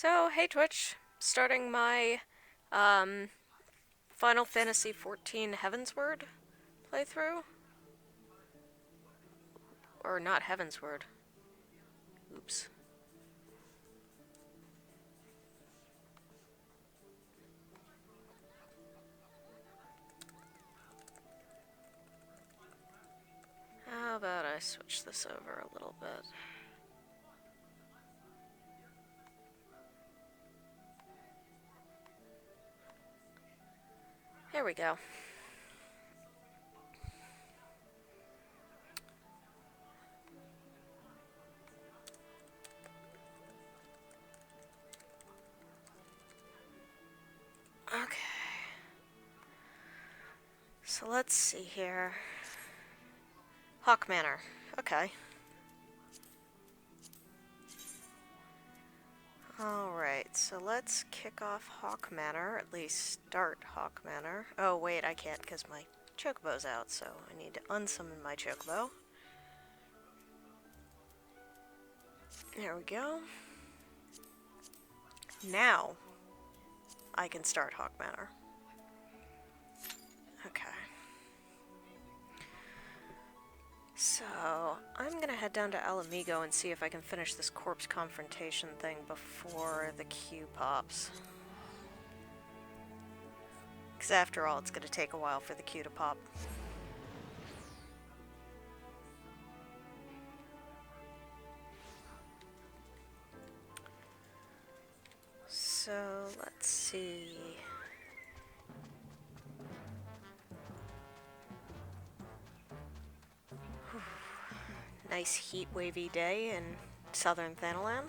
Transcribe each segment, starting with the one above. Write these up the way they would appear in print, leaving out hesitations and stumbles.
So, hey Twitch, starting my um, Final Fantasy XIV Heavensward playthrough. Or not Heavensward. Oops. How about I switch this over a little bit? There we go. Okay. So let's see here. Hawk Manor. Okay. Alright, so let's kick off Hawk Manor, at least start Hawk Manor. Oh wait, I can't because my chocobo's out, so I need to unsummon my chocobo. There we go. Now, I can start Hawk Manor. Okay. So, I'm gonna head down to Alamigo and see if I can finish this corpse confrontation thing before the queue pops. Because after all, it's gonna take a while for the queue to pop. So, let's see. Nice heat wavy day in southern Thanalan.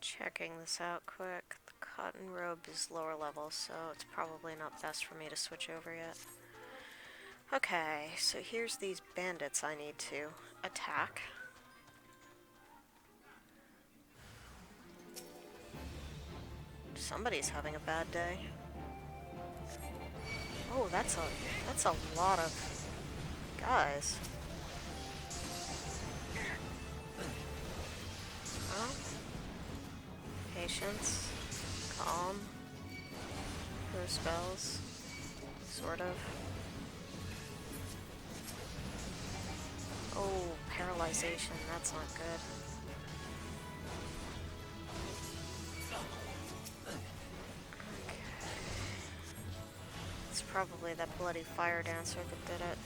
Checking this out quick. The cotton robe is lower level, so it's probably not best for me to switch over yet. Okay, so here's these bandits I need to attack. Somebody's having a bad day. Oh, that's a lot of guys. Oh. Patience. Calm. Throw spells. Sort of. Oh, paralyzation. That's not good. Okay. It's probably that bloody fire dancer that did it.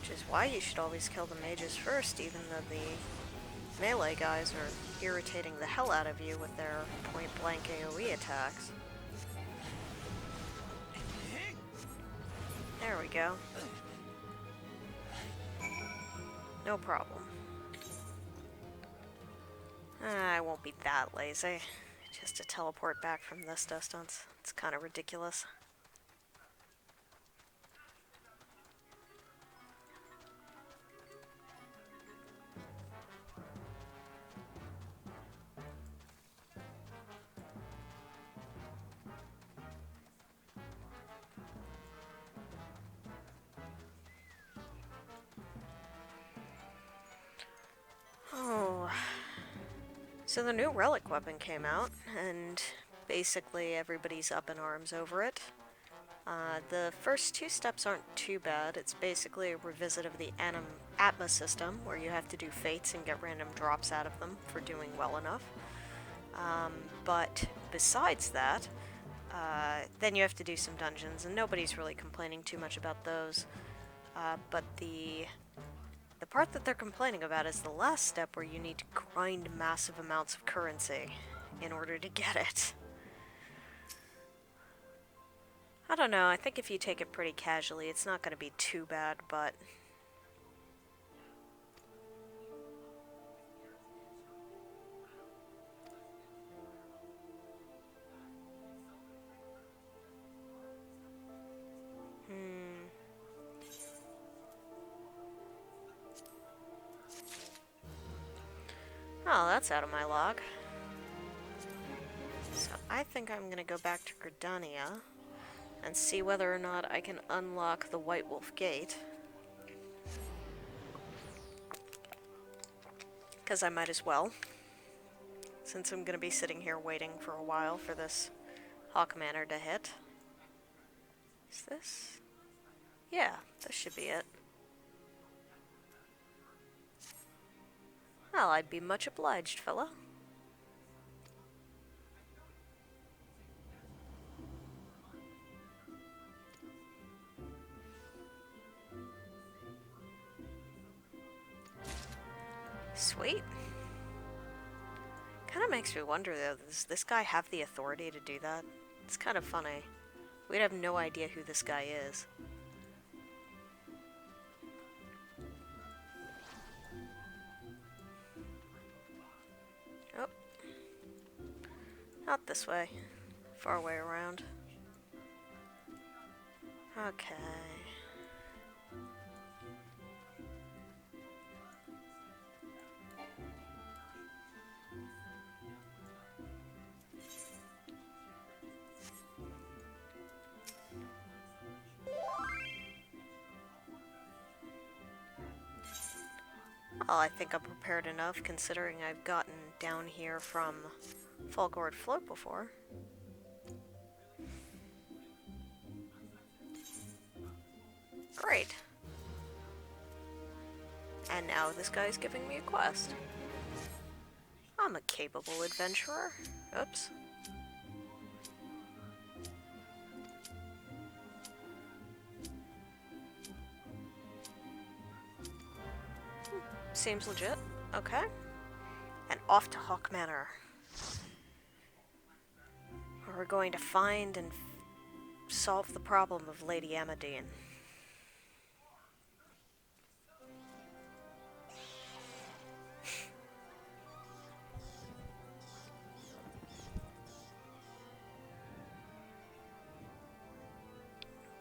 Which is why you should always kill the mages first, even though the melee guys are irritating the hell out of you with their point-blank AoE attacks. There we go. No problem. I won't be that lazy. Just to teleport back from this distance. It's kind of ridiculous. Oh. So the new relic weapon came out, and basically everybody's up in arms over it. The first two steps aren't too bad. It's basically a revisit of the Atma system, where you have to do fates and get random drops out of them for doing well enough. But besides that, then you have to do some dungeons, and nobody's really complaining too much about those. But the part that they're complaining about is the last step, where you need to grind massive amounts of currency in order to get it. I don't know, I think if you take it pretty casually, it's not going to be too bad, but Oh, that's out of my log. So I think I'm gonna go back to Gridania and see whether or not I can unlock the White Wolf Gate. Because I might as well, since I'm gonna be sitting here waiting for a while for this Hawk Manor to hit. Is this? Yeah, this should be it. Well, I'd be much obliged, fella. Sweet. Kind of makes me wonder, though, does this guy have the authority to do that? It's kind of funny. We'd have no idea who this guy is. Oh. Not this way. Far way around. Okay. Well, I think I'm prepared enough, considering I've gotten down here from Falgord Float before. Great. And now this guy's giving me a quest. I'm a capable adventurer. Oops. Seems legit. Okay. And off to Hawk Manor. Where we're going to find and solve the problem of Lady Amadine.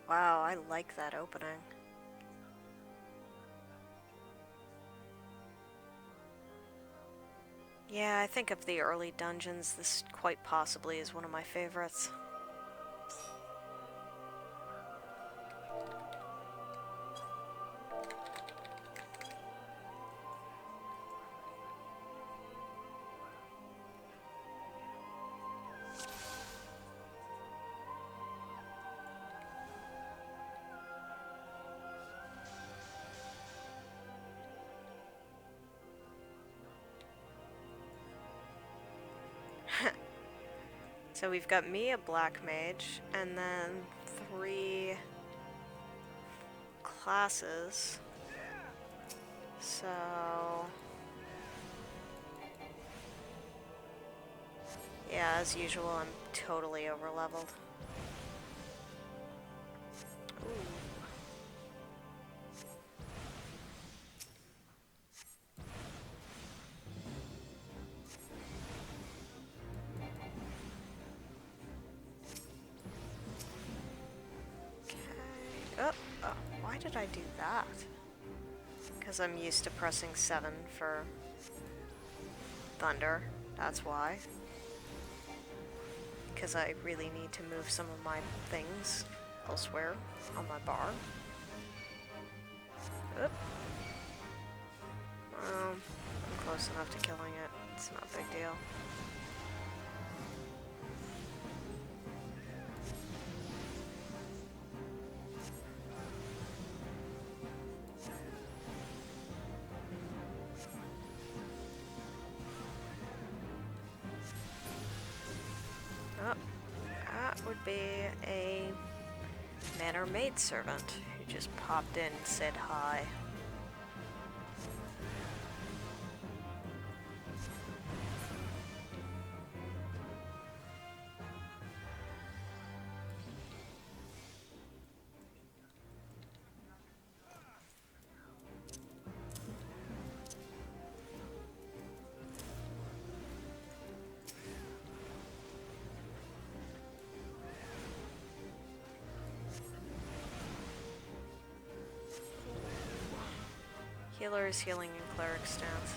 Wow, I like that opening. Yeah, I think of the early dungeons, this quite possibly is one of my favorites. So we've got me, a black mage, and then 3 classes. So yeah, as usual, I'm totally overleveled. Why did I do that? Because I'm used to pressing 7 for thunder, that's why. Because I really need to move some of my things elsewhere on my bar. Oop. I'm close enough to killing it, it's not a big deal. Would be a manor maidservant who just popped in and said hi. Healer is healing in cleric stance.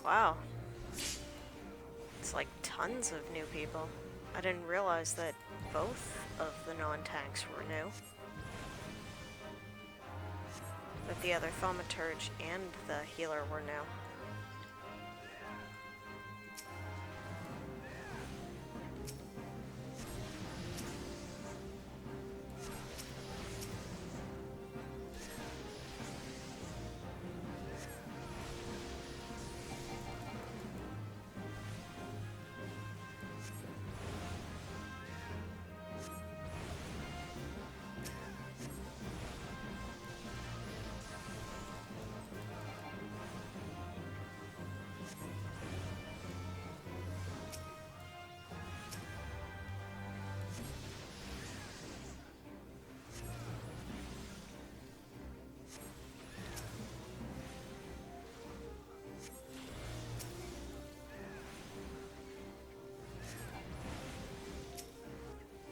Wow. It's like tons of new people. I didn't realize that both of the non-tanks were new. But the other thaumaturge and the healer were new.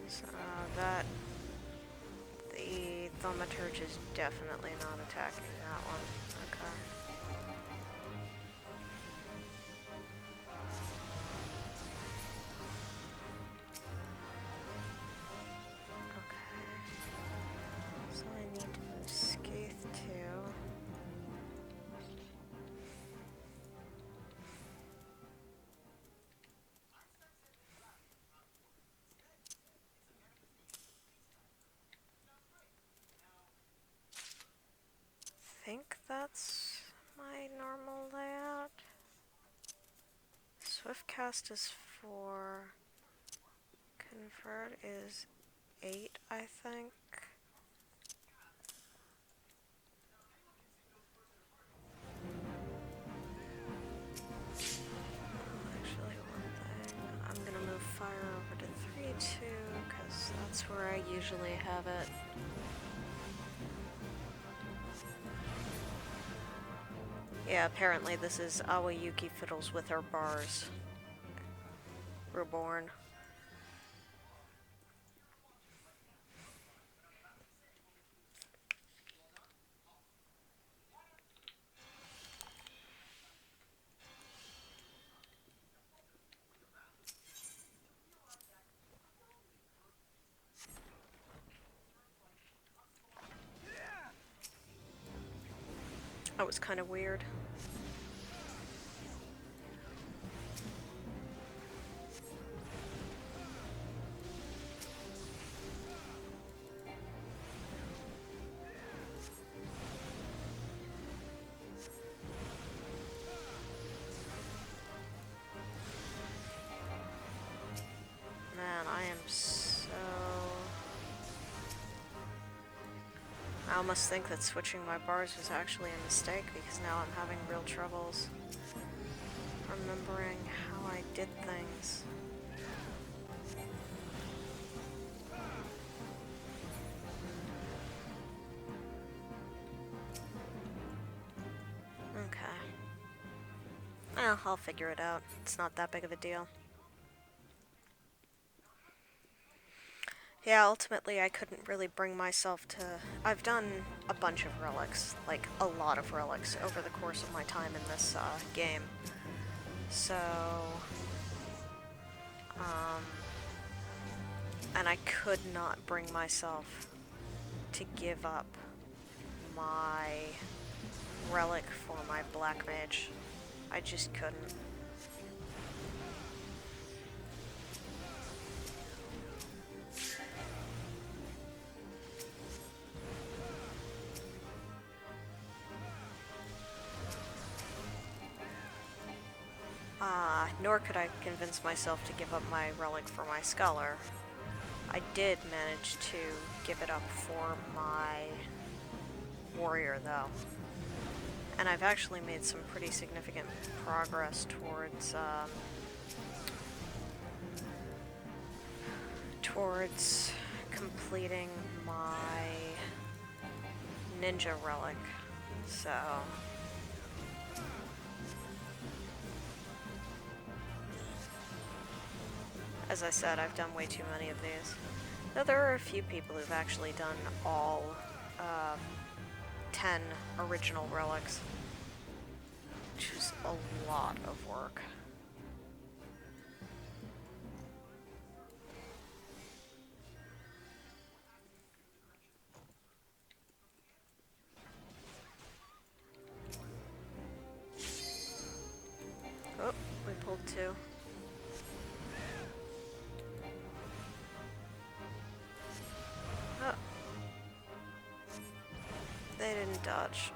So the thaumaturge is definitely not attacking that one. Okay. Okay. So I need to move Skaith too. I think that's my normal layout. Swiftcast is 4. Convert is 8, I think. Actually, one thing. I'm gonna move fire over to 3-2, because that's where I usually have it. Yeah, apparently this is Awayuki fiddles with her bars. Reborn. That was kind of weird. Man, I am so... I almost think that switching my bars was actually a mistake, because now I'm having real troubles remembering how I did things. Okay. Well, I'll figure it out. It's not that big of a deal. Yeah, ultimately I couldn't really bring myself to... I've done a bunch of relics, like a lot of relics, over the course of my time in this game. So... and I could not bring myself to give up my relic for my black mage. I just couldn't. Nor could I convince myself to give up my relic for my scholar. I did manage to give it up for my warrior, though. And I've actually made some pretty significant progress towards completing my ninja relic. So... as I said, I've done way too many of these. Though there are a few people who've actually done all 10 original relics. which is a lot of work. Oh, we pulled two. Oh. They didn't dodge.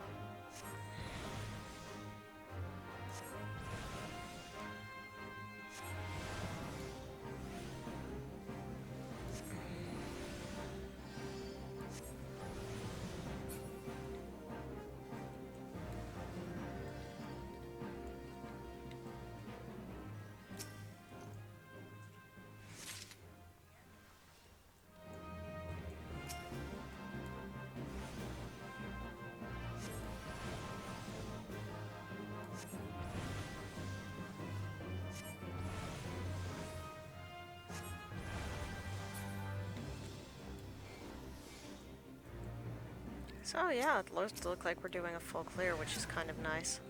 So yeah, it looks to look like we're doing a full clear, which is kind of nice.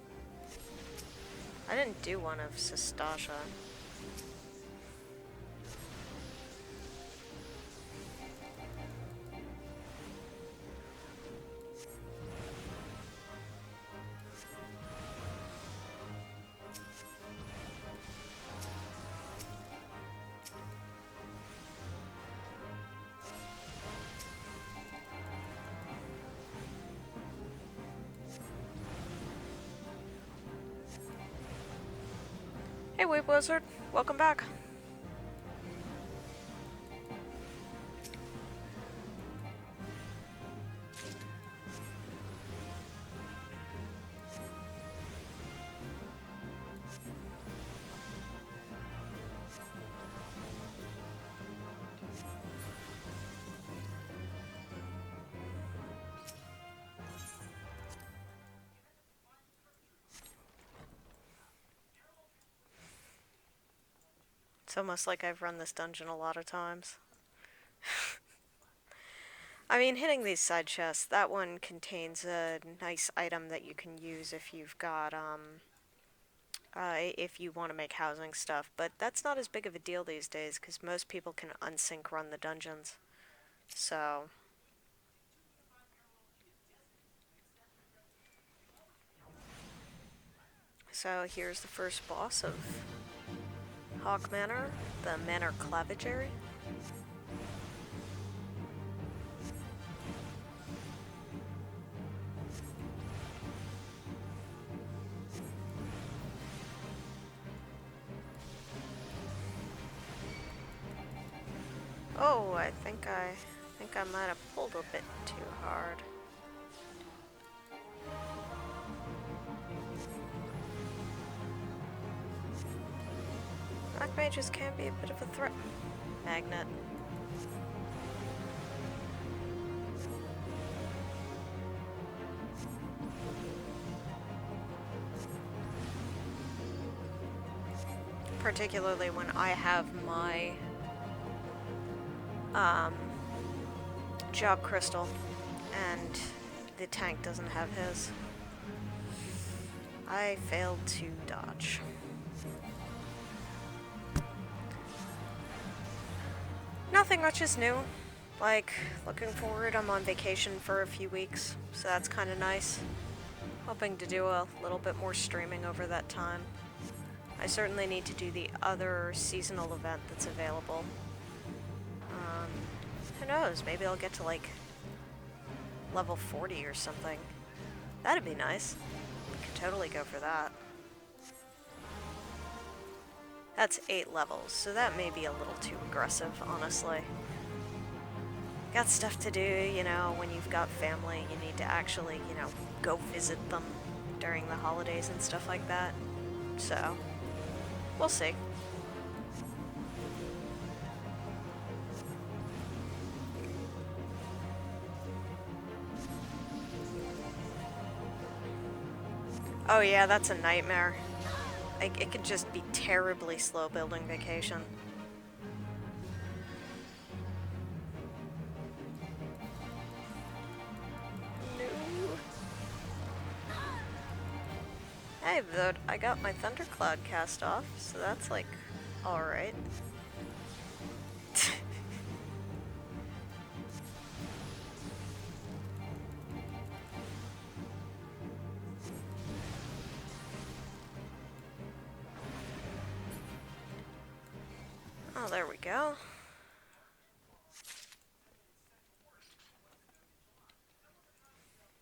I didn't do one of Sestasha. Hey, Weep Wizard, welcome back. It's almost like I've run this dungeon a lot of times. I mean, hitting these side chests, that one contains a nice item that you can use if you've got, if you want to make housing stuff, but that's not as big of a deal these days, because most people can unsync run the dungeons. So... So here's the first boss of Hawk Manor, the Manor Clavigary. Oh, I think I might have pulled a bit too hard. Black mages can be a bit of a threat. Magnet. Particularly when I have my job crystal and the tank doesn't have his. I failed to dodge. Nothing much is new. Like, looking forward, I'm on vacation for a few weeks, so that's kind of nice. Hoping to do a little bit more streaming over that time. I certainly need to do the other seasonal event that's available. Who knows, maybe I'll get to like level 40 or something. That'd be nice. Could totally go for that. That's 8 levels, so that may be a little too aggressive, honestly. Got stuff to do, you know, when you've got family, you need to actually, you know, go visit them during the holidays and stuff like that. So, we'll see. Oh yeah, that's a nightmare. Like, it could just be terribly slow building vacation. No. survived, though. I got my thundercloud cast off, so that's, like, alright. Oh, there we go.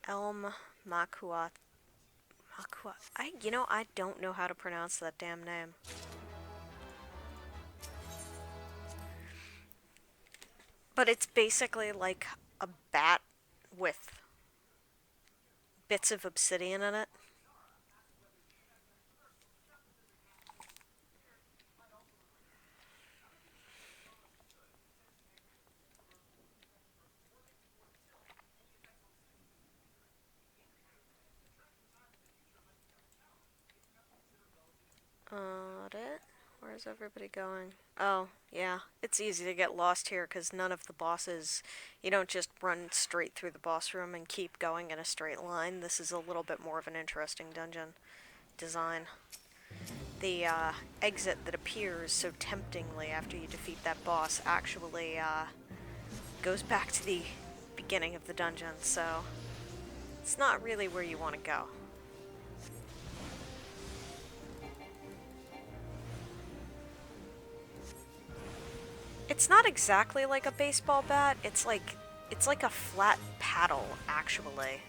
Elm Makuat. I don't know how to pronounce that damn name. But it's basically like a bat with bits of obsidian in it. Where's everybody going? Oh, yeah. It's easy to get lost here because none of the bosses... You don't just run straight through the boss room and keep going in a straight line. This is a little bit more of an interesting dungeon design. The exit that appears so temptingly after you defeat that boss actually goes back to the beginning of the dungeon, so it's not really where you want to go. It's not exactly like a baseball bat. It's like a flat paddle, actually.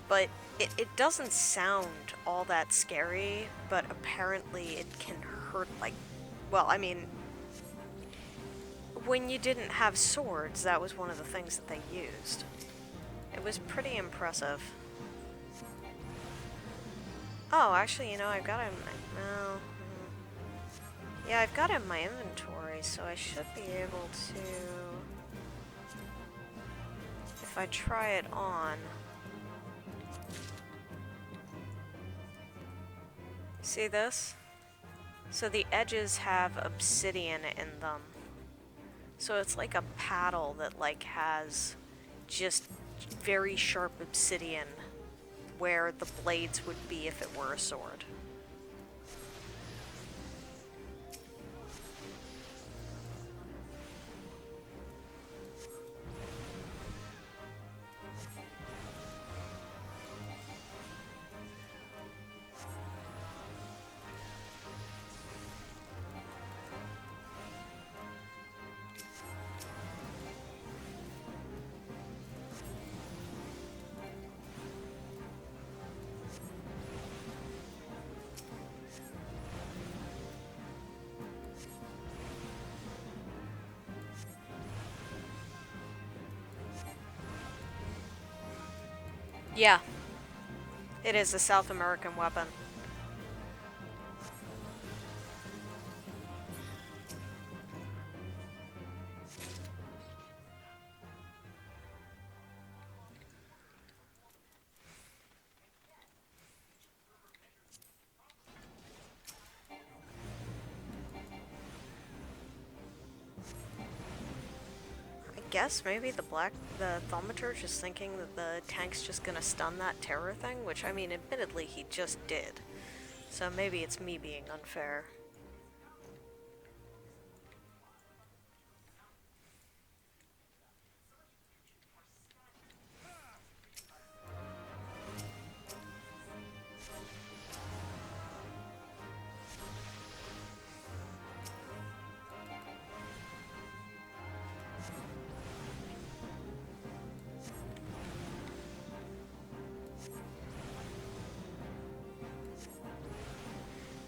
But it doesn't sound all that scary, but apparently it can hurt like... Well, I mean, when you didn't have swords, that was one of the things that they used. It was pretty impressive. Oh, actually, I've got it in my... No. Yeah, I've got it in my inventory, so I should be able to... If I try it on... See this? So the edges have obsidian in them. So it's like a paddle that, like, has just very sharp obsidian where the blades would be if it were a sword. Yeah. It is a South American weapon. I guess maybe the thaumaturge is thinking that the tank's just gonna stun that terror thing, which, I mean, admittedly, he just did. So maybe it's me being unfair.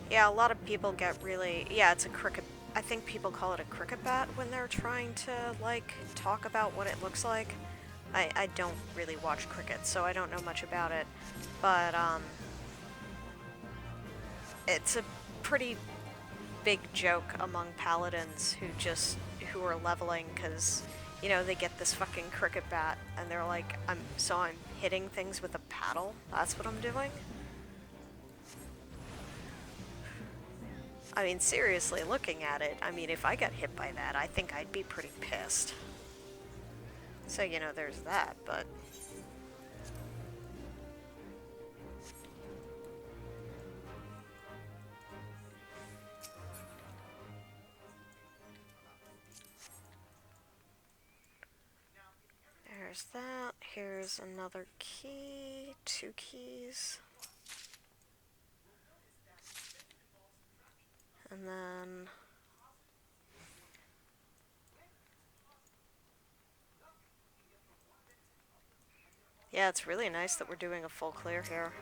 Yeah, a lot of people get really... Yeah, it's a cricket... I think people call it a cricket bat when they're trying to, like, talk about what it looks like. I don't really watch cricket, so I don't know much about it. But, it's a pretty big joke among paladins who are leveling because, they get this fucking cricket bat and they're like, I'm hitting things with a paddle? That's what I'm doing? I mean, seriously, looking at it, I mean, if I got hit by that, I think I'd be pretty pissed. So, there's that, but... there's that. Here's another key. 2 keys. And then... yeah, it's really nice that we're doing a full clear here.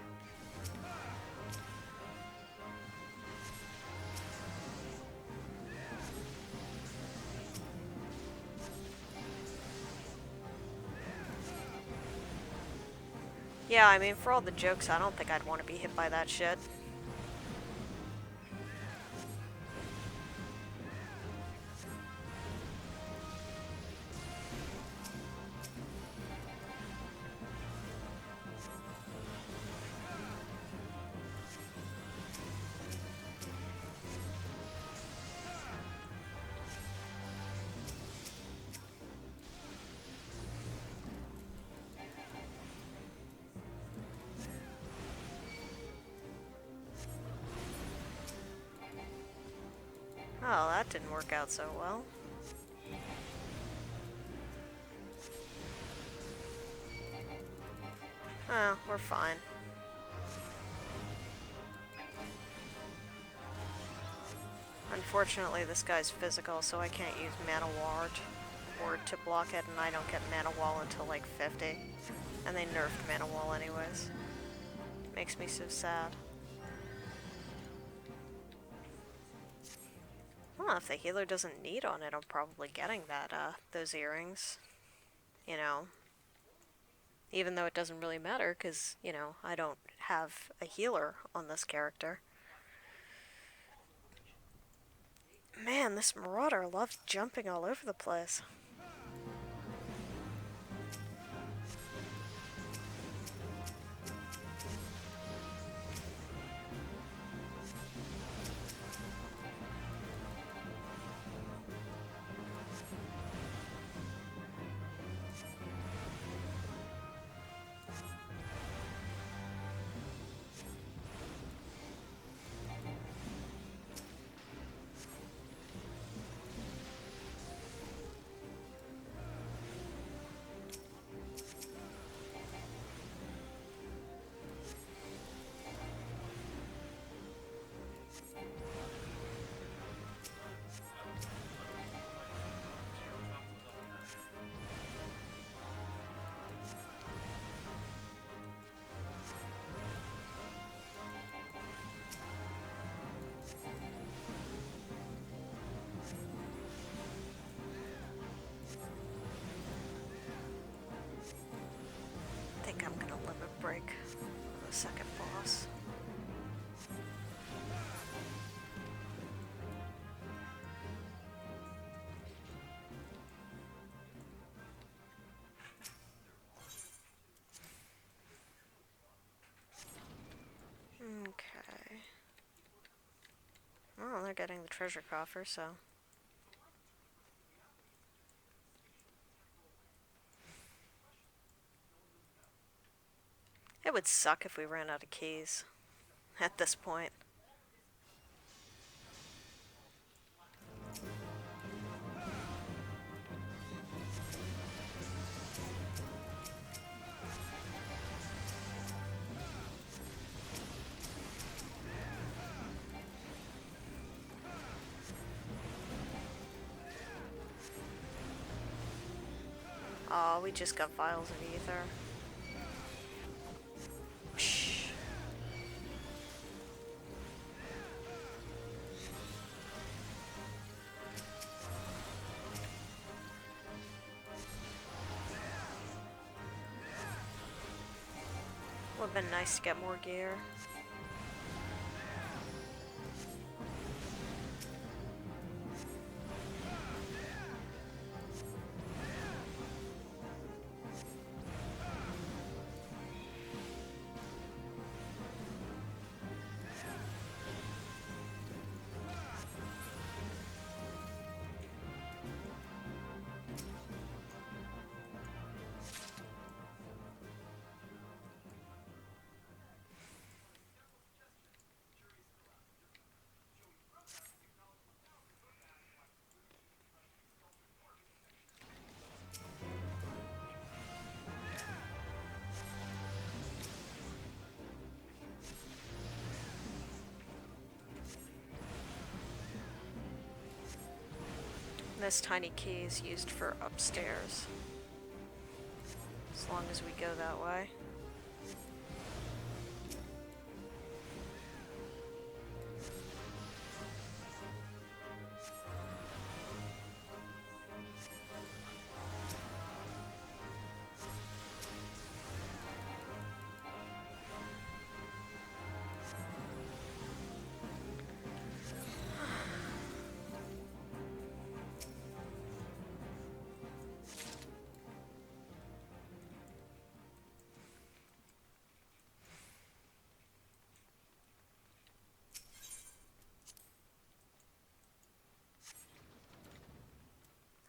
Yeah, I mean, for all the jokes, I don't think I'd want to be hit by that shit. Oh, that didn't work out so well. Oh, we're fine. Unfortunately, this guy's physical, so I can't use Mana Ward or to block it, and I don't get Mana Wall until like 50. And they nerfed Mana Wall anyways. Makes me so sad. Well, if the healer doesn't need on it, I'm probably getting that, those earrings. You know. Even though it doesn't really matter, because, you know, I don't have a healer on this character. Man, this Marauder loves jumping all over the place. I think I'm gonna limit break the second boss. Okay. Oh, they're getting the treasure coffer, so... it would suck if we ran out of keys at this point. Oh, we just got vials of ether. Shh. Would've been nice to get more gear. This tiny key is used for upstairs. As long as we go that way.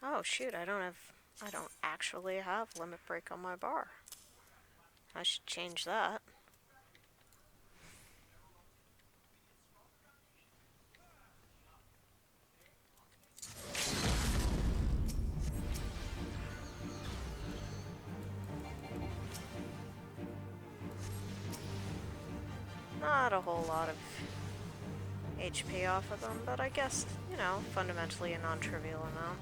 Oh shoot, I don't actually have limit break on my bar. I should change that. Not a whole lot of HP off of them, but I guess, you know, fundamentally a non-trivial amount.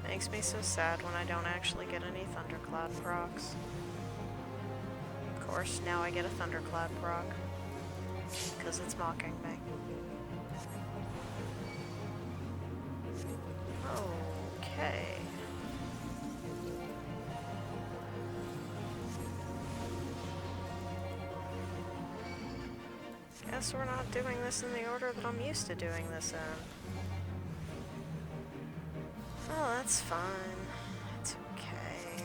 Makes me so sad when I don't actually get any Thundercloud procs. Of course, now I get a Thundercloud proc. Because it's mocking me. Okay. Guess we're not doing this in the order that I'm used to doing this in. Oh, that's fine. It's okay.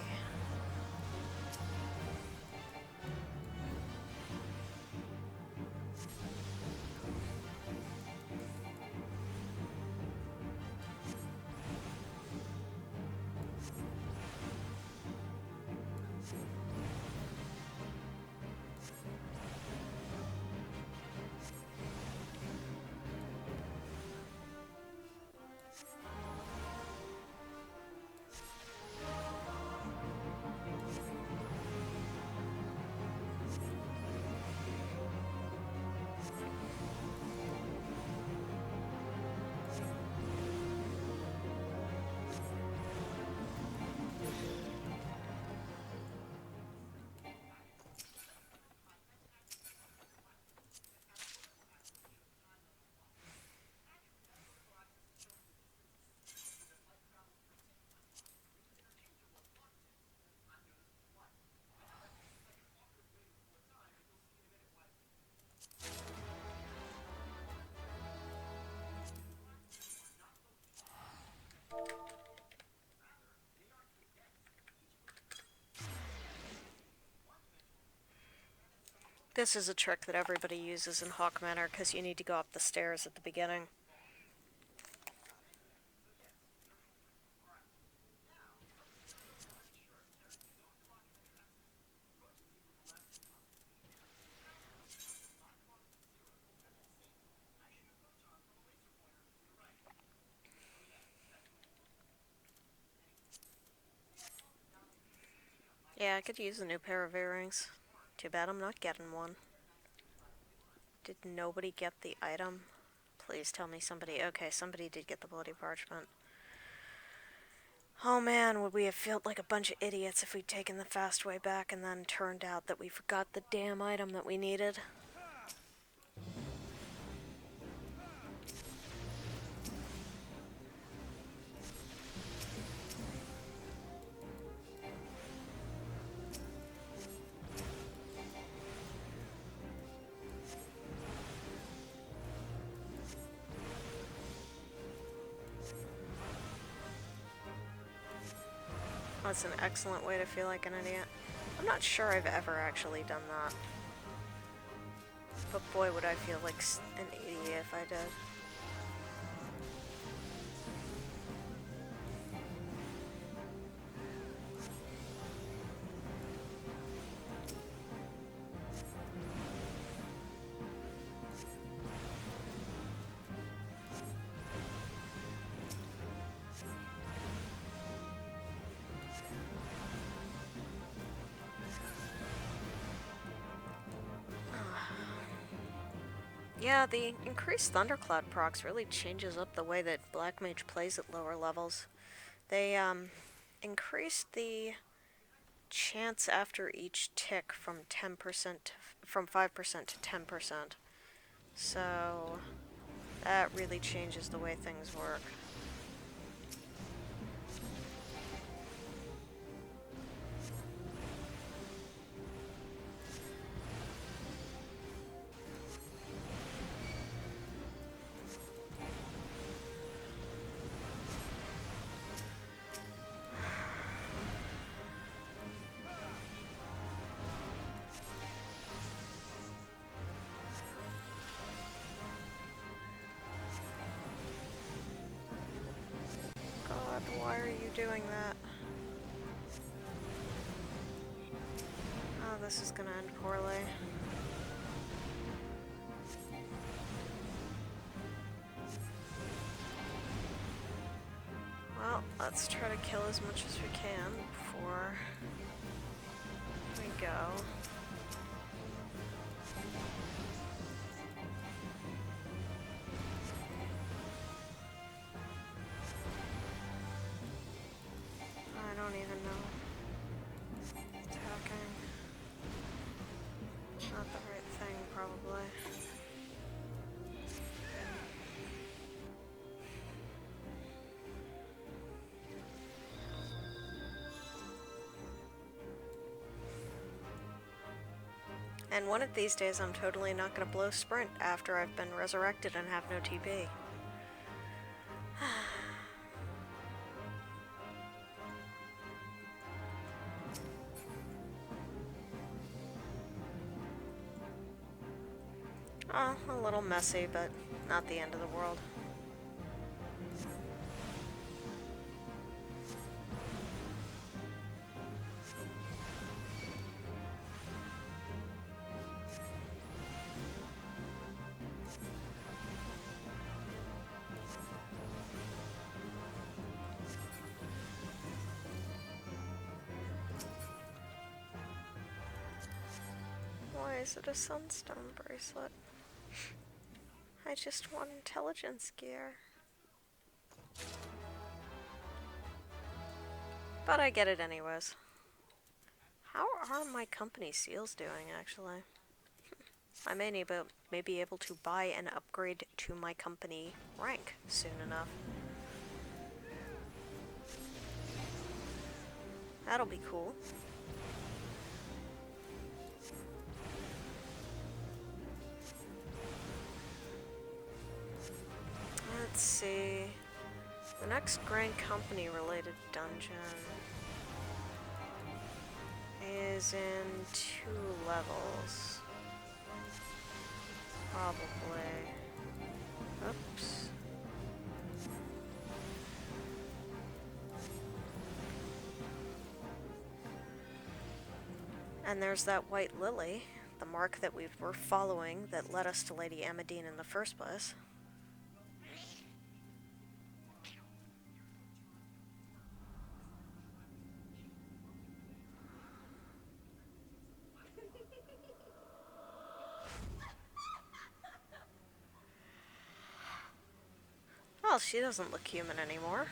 This is a trick that everybody uses in Hawk Manor because you need to go up the stairs at the beginning. Yeah, I could use a new pair of earrings. Too bad I'm not getting one. Did nobody get the item? Please tell me somebody. Okay, somebody did get the bloody parchment. Oh man, would we have felt like a bunch of idiots if we'd taken the fast way back and then turned out that we forgot the damn item that we needed. That's an excellent way to feel like an idiot. I'm not sure I've ever actually done that. But boy, would I feel like an idiot if I did. Yeah, the increased Thundercloud procs really changes up the way that Black Mage plays at lower levels. They, increased the chance after each tick from 10% from 5% to 10%. So that really changes the way things work. God, why are you doing that? Oh, this is gonna end poorly. Well, let's try to kill as much as we can before we go. I don't even know. Attacking. Not the right thing, probably. And one of these days I'm totally not gonna blow sprint after I've been resurrected and have no TP. Oh, a little messy, but not the end of the world. Why is it a sunstone bracelet? I just want intelligence gear. But I get it anyways. How are my company seals doing, actually? I may be able to buy an upgrade to my company rank soon enough. That'll be cool. Let's see. The next Grand Company related dungeon is in 2 levels. Probably. Oops. And there's that white lily, the mark that we were following that led us to Lady Amadine in the first place. Well, she doesn't look human anymore.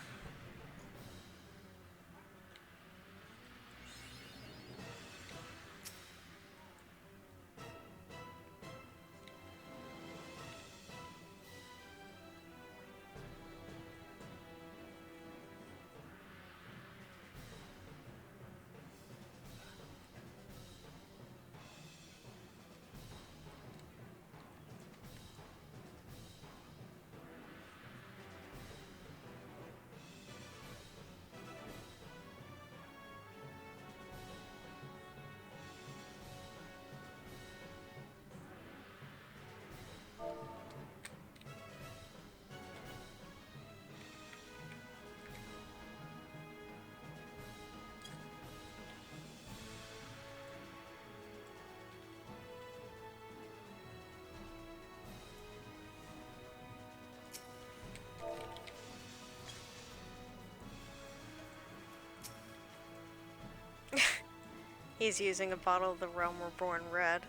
He's using a bottle of the Realm Reborn Red.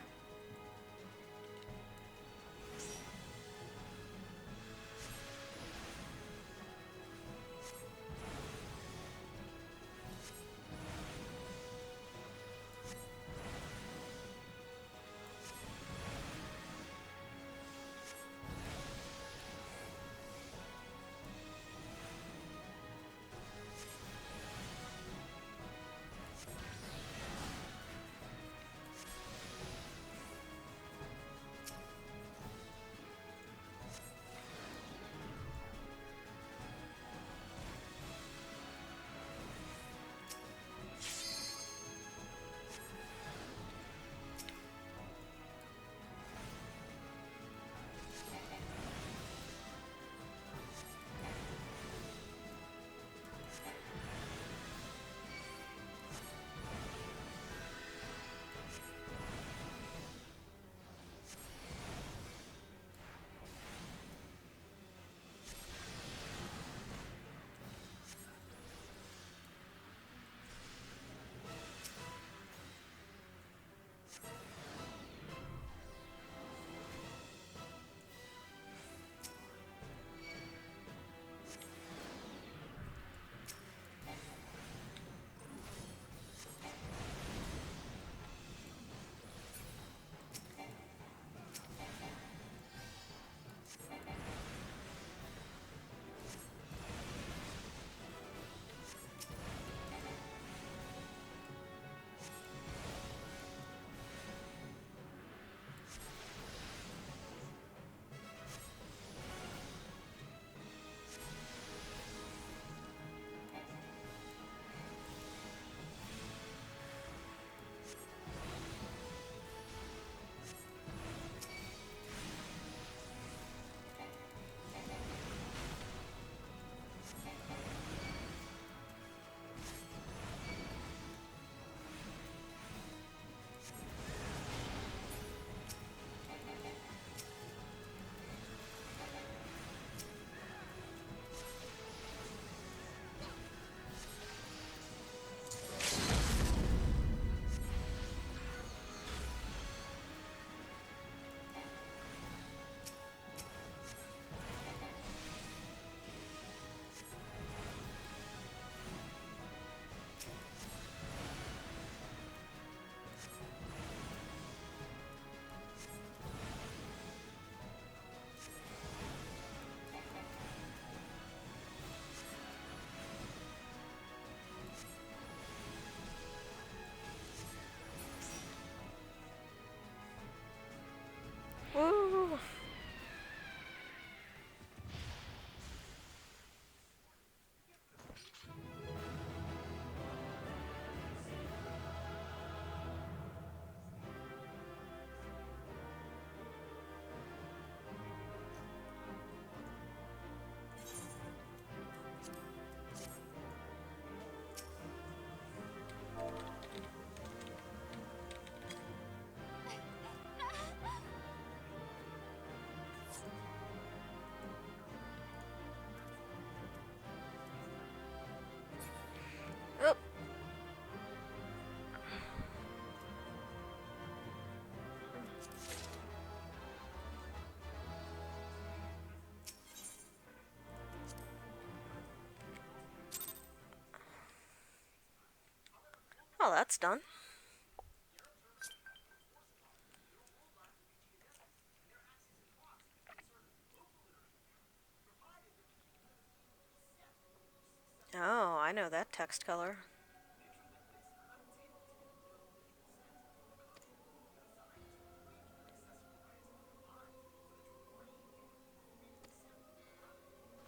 Well, that's done. Oh, I know that text color.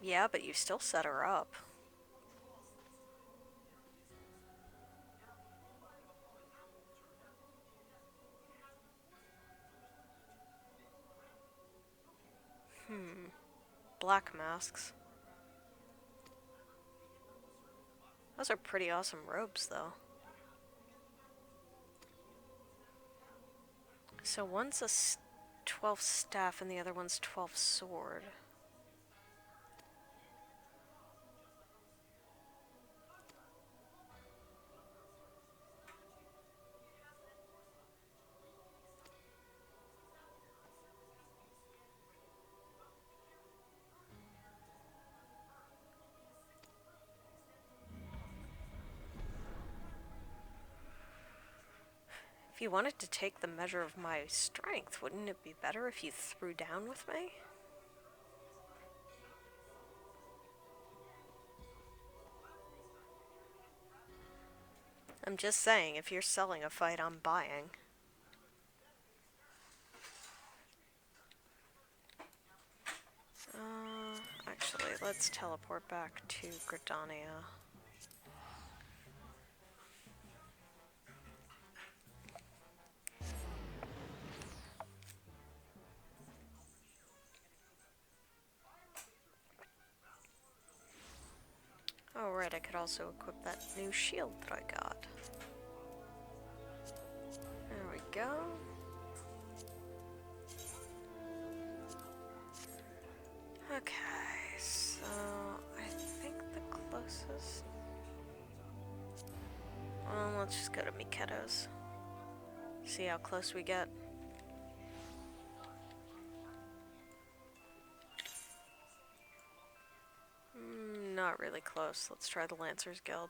Yeah, but you still set her up. Black masks. Those are pretty awesome robes, though. So one's a 12 staff and the other one's 12 sword. If you wanted to take the measure of my strength, wouldn't it be better if you threw down with me? I'm just saying, if you're selling a fight, I'm buying. Actually, let's teleport back to Gridania. Oh right, I could also equip that new shield that I got. There we go. Okay, so I think the closest... Well, let's just go to Miketos. See how close we get. Not really close. Let's try the Lancers Guild.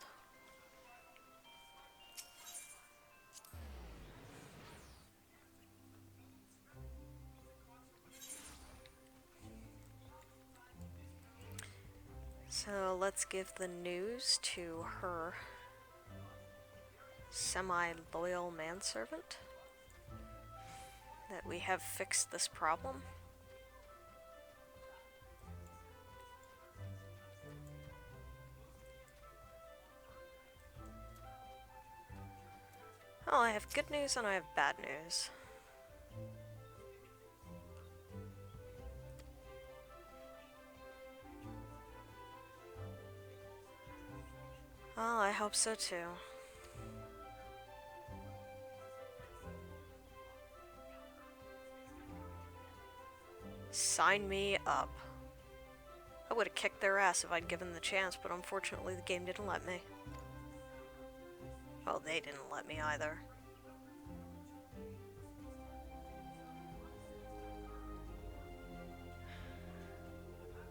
So let's give the news to her semi-loyal manservant that we have fixed this problem. Well, I have good news and I have bad news. Well, I hope so too. Sign me up. I would have kicked their ass if I'd given the chance, but unfortunately the game didn't let me. Well, they didn't let me either.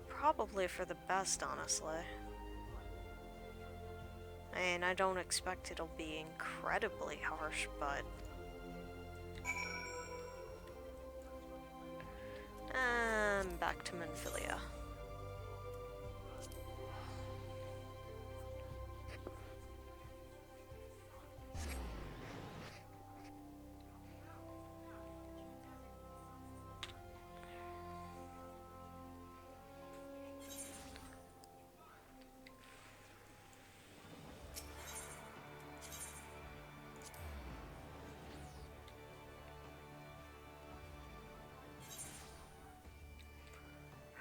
Probably for the best, honestly. I mean, I don't expect it'll be incredibly harsh, but... back to Menphilia.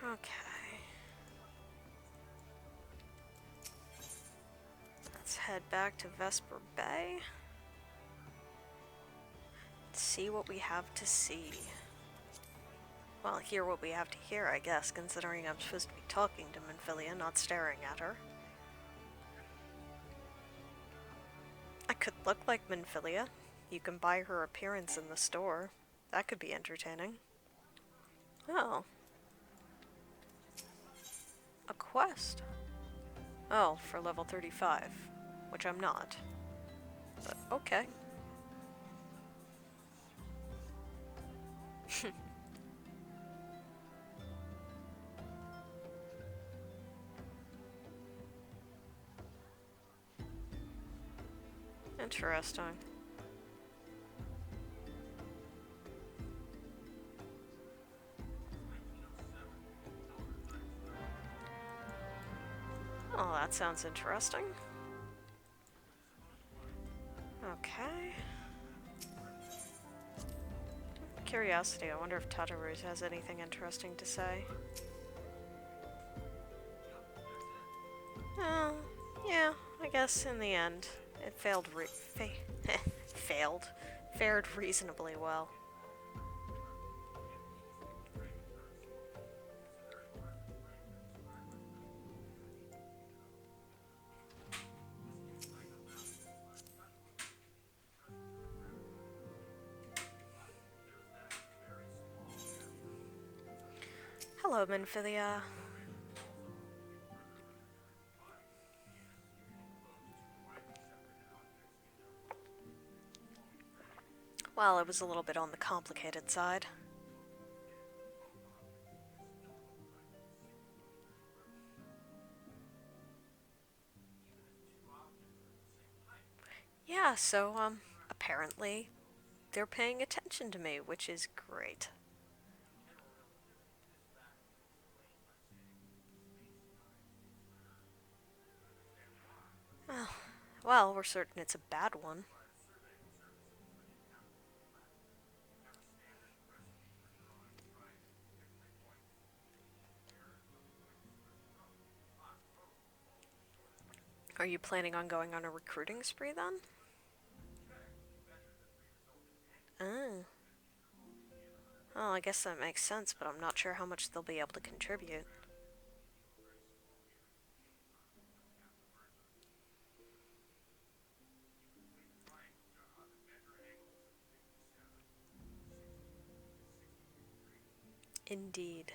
Okay. Let's head back to Vesper Bay. See what we have to see. Well, hear what we have to hear, I guess, considering I'm supposed to be talking to Menphilia, not staring at her. I could look like Menphilia. You can buy her appearance in the store. That could be entertaining. Oh. A quest. Oh, for level 35, which I'm not. But okay. Interesting. Oh, that sounds interesting. Okay. Curiosity, I wonder if thaumaturge has anything interesting to say. Oh, yeah, I guess in the end, it failed fared reasonably well. Hello, Minfilia. Well, it was a little bit on the complicated side. Yeah, so, apparently they're paying attention to me, which is great. Well, we're certain it's a bad one. Are you planning on going on a recruiting spree then? Oh. Well, I guess that makes sense, but I'm not sure how much they'll be able to contribute. Indeed.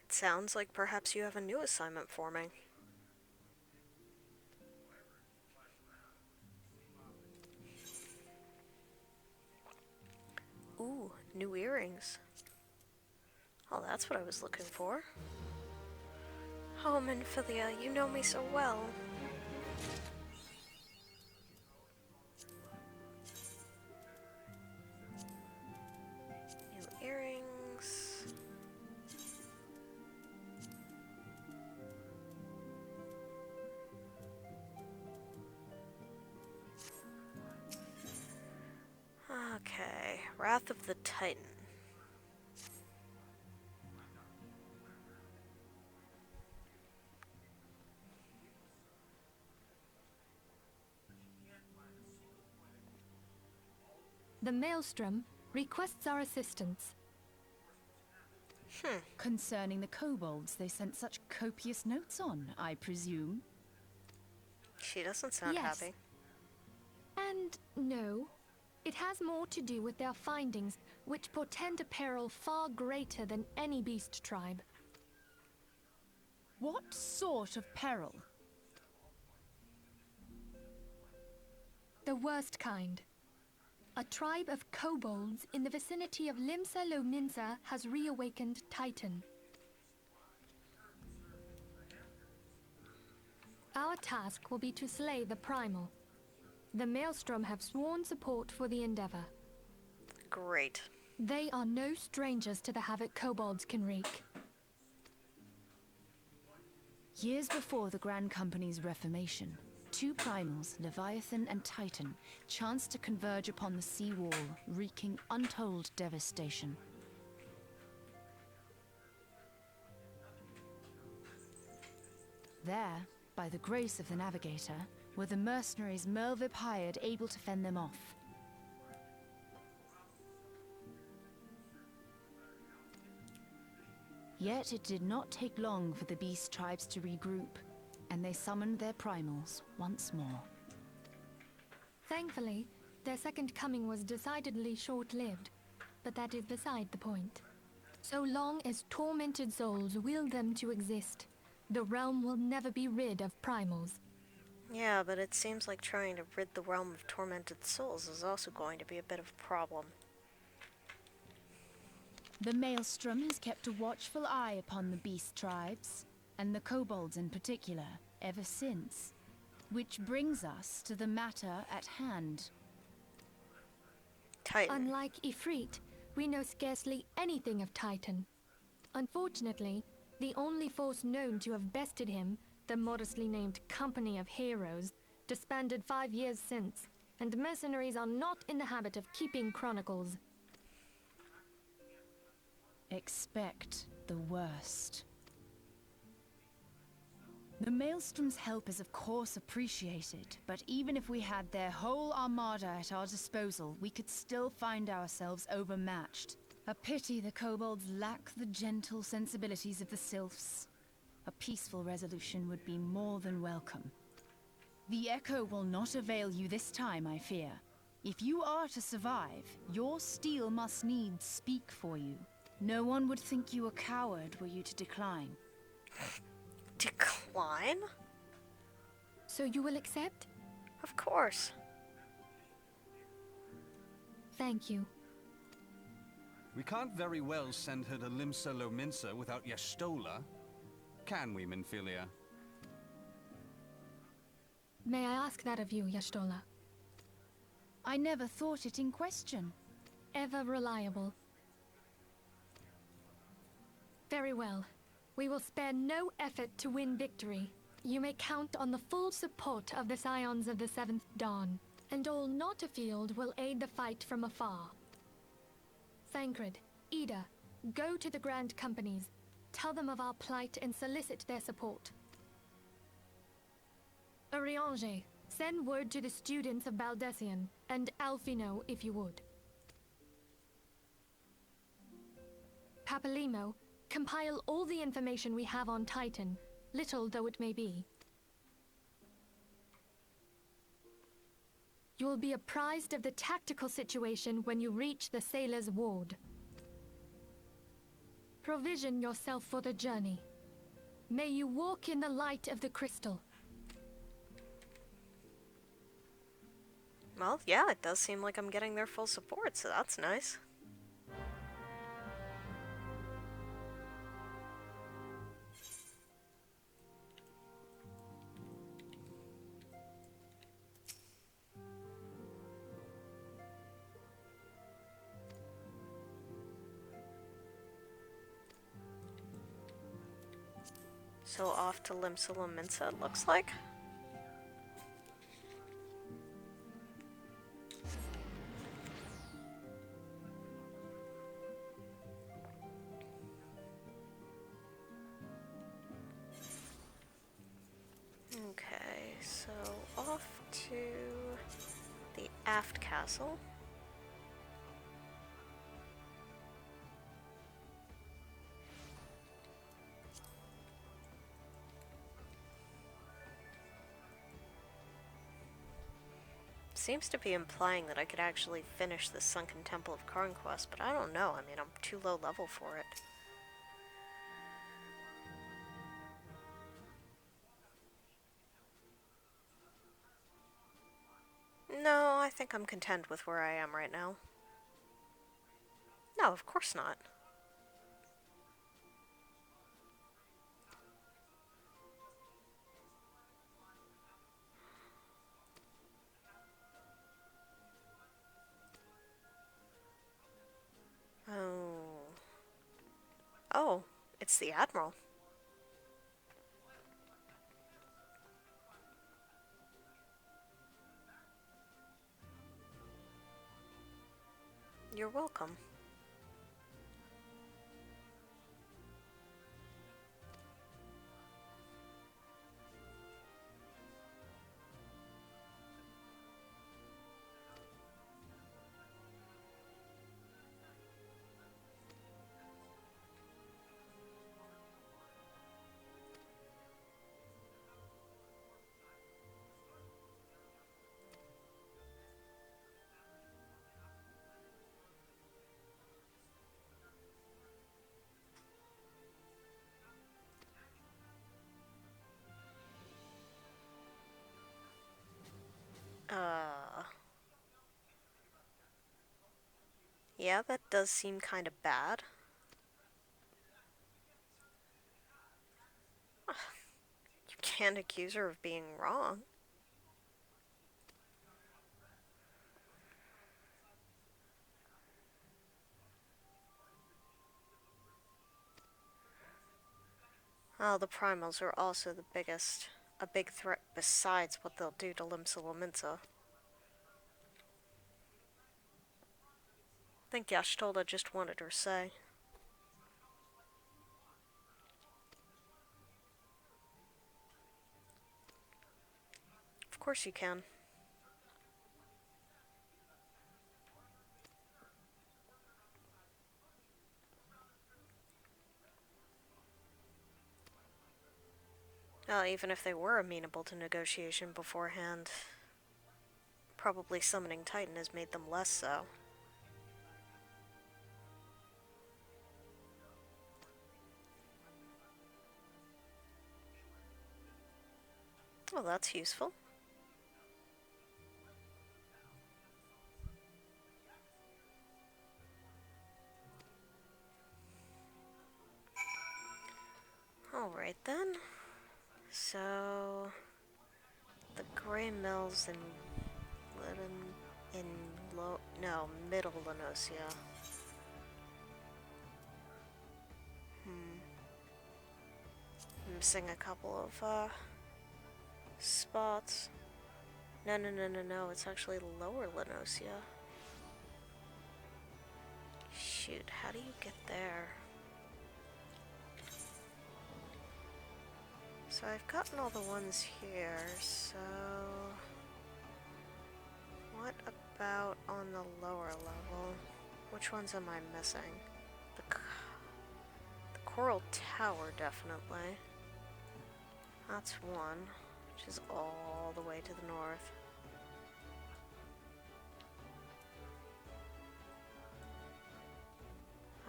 It sounds like perhaps you have a new assignment for me. Ooh, new earrings. Oh, that's what I was looking for. Oh, Minfilia, you know me so well. New earrings. Okay, Wrath of the Titan. The Maelstrom requests our assistance. Concerning the kobolds they sent such copious notes on, I presume? She doesn't sound Yes. happy. And no, it has more to do with their findings, which portend a peril far greater than any beast tribe. What sort of peril? The worst kind. A tribe of kobolds in the vicinity of Limsa Lominsa has reawakened Titan. Our task will be to slay the primal. The Maelstrom have sworn support for the endeavor. Great. They are no strangers to the havoc kobolds can wreak. Years before the Grand Company's reformation, two primals, Leviathan and Titan, chanced to converge upon the sea wall, wreaking untold devastation. There, by the grace of the Navigator, were the mercenaries Merlvib hired able to fend them off. Yet it did not take long for the beast tribes to regroup, and they summoned their primals once more. Thankfully, their second coming was decidedly short-lived, but that is beside the point. So long as tormented souls will them to exist, the realm will never be rid of primals. Yeah, but it seems like trying to rid the realm of tormented souls is also going to be a bit of a problem. The Maelstrom has kept a watchful eye upon the beast tribes, and the kobolds in particular, ever since. Which brings us to the matter at hand. Titan. Unlike Ifrit, we know scarcely anything of Titan. Unfortunately, the only force known to have bested him, the modestly named Company of Heroes, disbanded 5 years since, and mercenaries are not in the habit of keeping chronicles. Expect the worst. The Maelstrom's help is of course appreciated, but even if we had their whole armada at our disposal, we could still find ourselves overmatched. A pity the kobolds lack the gentle sensibilities of the sylphs. A peaceful resolution would be more than welcome. The Echo will not avail you this time, I fear. If you are to survive, your steel must needs speak for you. No one would think you a coward were you to decline. Decline? So you will accept? Of course. Thank you. We can't very well send her to Limsa Lominsa without Y'shtola. Can we, Minfilia? May I ask that of you, Y'shtola? I never thought it in question. Ever reliable. Very well. We will spare no effort to win victory. You may count on the full support of the Scions of the Seventh Dawn, and all not afield will aid the fight from afar. Thancred, Ida, go to the Grand Companies. Tell them of our plight and solicit their support. Urianger, send word to the students of Baldessian, and Alfino if you would. Papalimo, compile all the information we have on Titan, little though it may be. You will be apprised of the tactical situation when you reach the Sailor's Ward. Provision yourself for the journey. May you walk in the light of the crystal. Well, yeah, it does seem like I'm getting their full support, so that's nice. So off to Limsa Lominsa, it looks like. Okay, so off to the aft castle. Seems to be implying that I could actually finish the Sunken Temple of Conquest, but I don't know. I mean, I'm too low level for it. No, I think I'm content with where I am right now. No, of course not. Oh. Oh, it's the Admiral. You're welcome. Yeah, that does seem kind of bad. You can't accuse her of being wrong. Oh, the primals are also a big threat besides what they'll do to lv32-33. I think Y'shtola just wanted her say. Of course you can. Well, even if they were amenable to negotiation beforehand, probably summoning Titan has made them less so. Well, that's useful. Alright then. So, the Grey Mills in Middle Lenosia. I'm missing a couple of spots. No, it's actually Lower Lenosia. Shoot, how do you get there? So I've gotten all the ones here, so... What about on the lower level? Which ones am I missing? The Coral Tower, definitely. That's one, which is all the way to the north.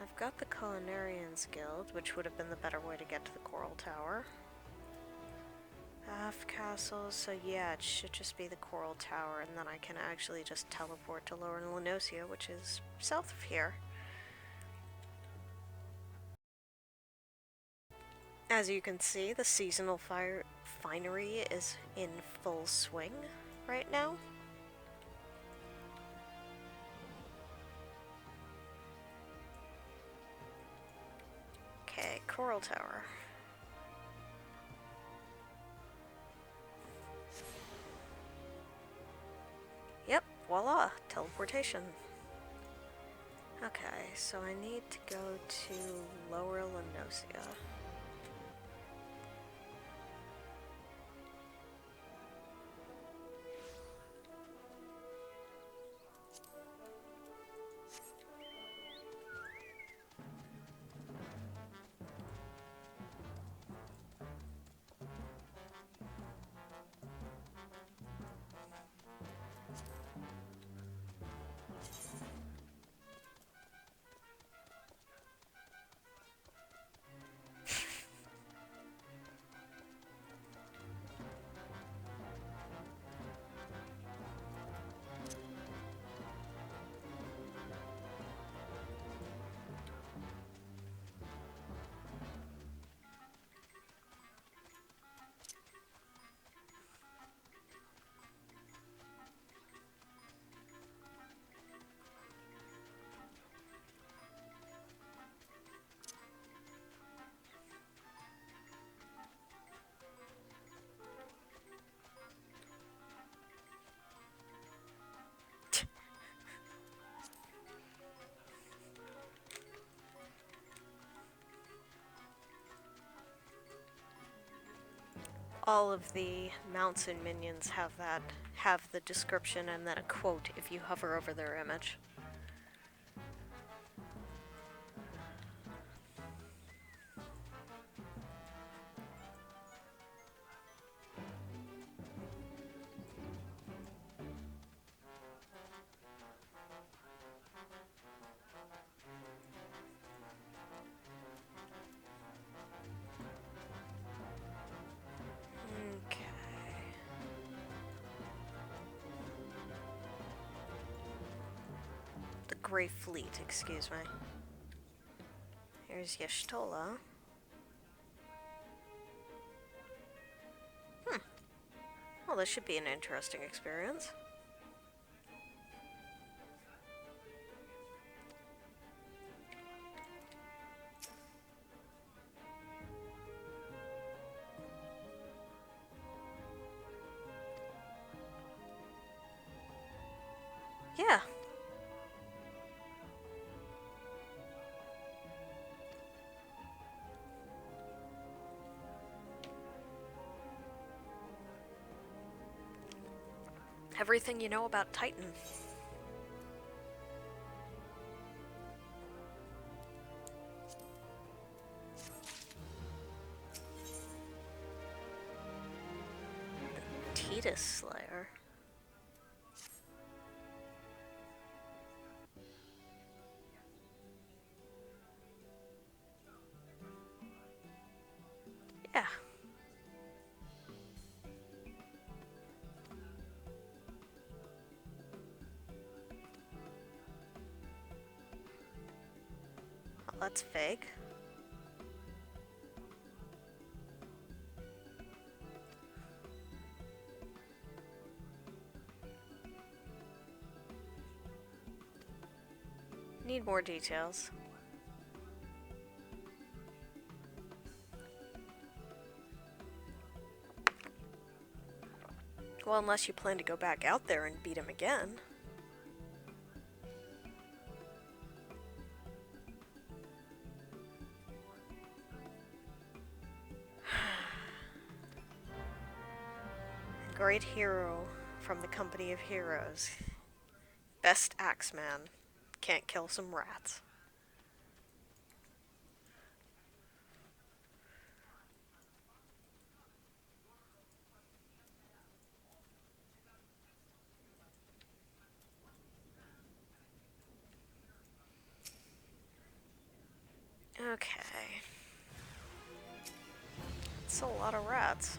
I've got the Culinarians Guild, which would have been the better way to get to the Coral Tower. Half castles, so yeah, it should just be the Coral Tower, and then I can actually just teleport to Lower Lenosia, which is south of here. As you can see, the seasonal finery is in full swing right now. Okay, Coral Tower. Yep, voila, teleportation. Okay, so I need to go to Lower Lenosia. All of the mounts and minions have the description and then a quote if you hover over their image. Okay. Grey Fleet, excuse me. Here's Y'shtola. Well, this should be an interesting experience. Yeah. Everything you know about Titan. Titus Slayer. Yeah. Well, that's vague. Need more details. Well, unless you plan to go back out there and beat him again. Great hero from the company of heroes. Best axeman. Can't kill some rats. Okay. That's a lot of rats.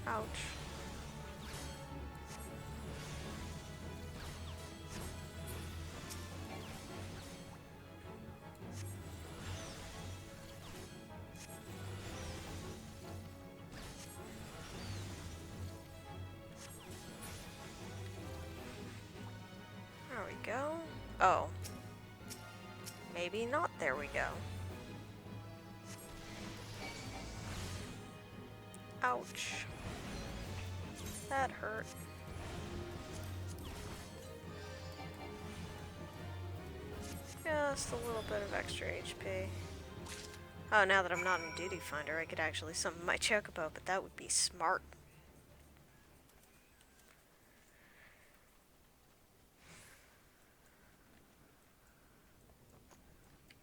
Ouch. There we go. Oh. Maybe not. There we go. Ouch. That hurt. Just a little bit of extra HP. Oh, now that I'm not in Duty Finder, I could actually summon my Chocobo, but that would be smart.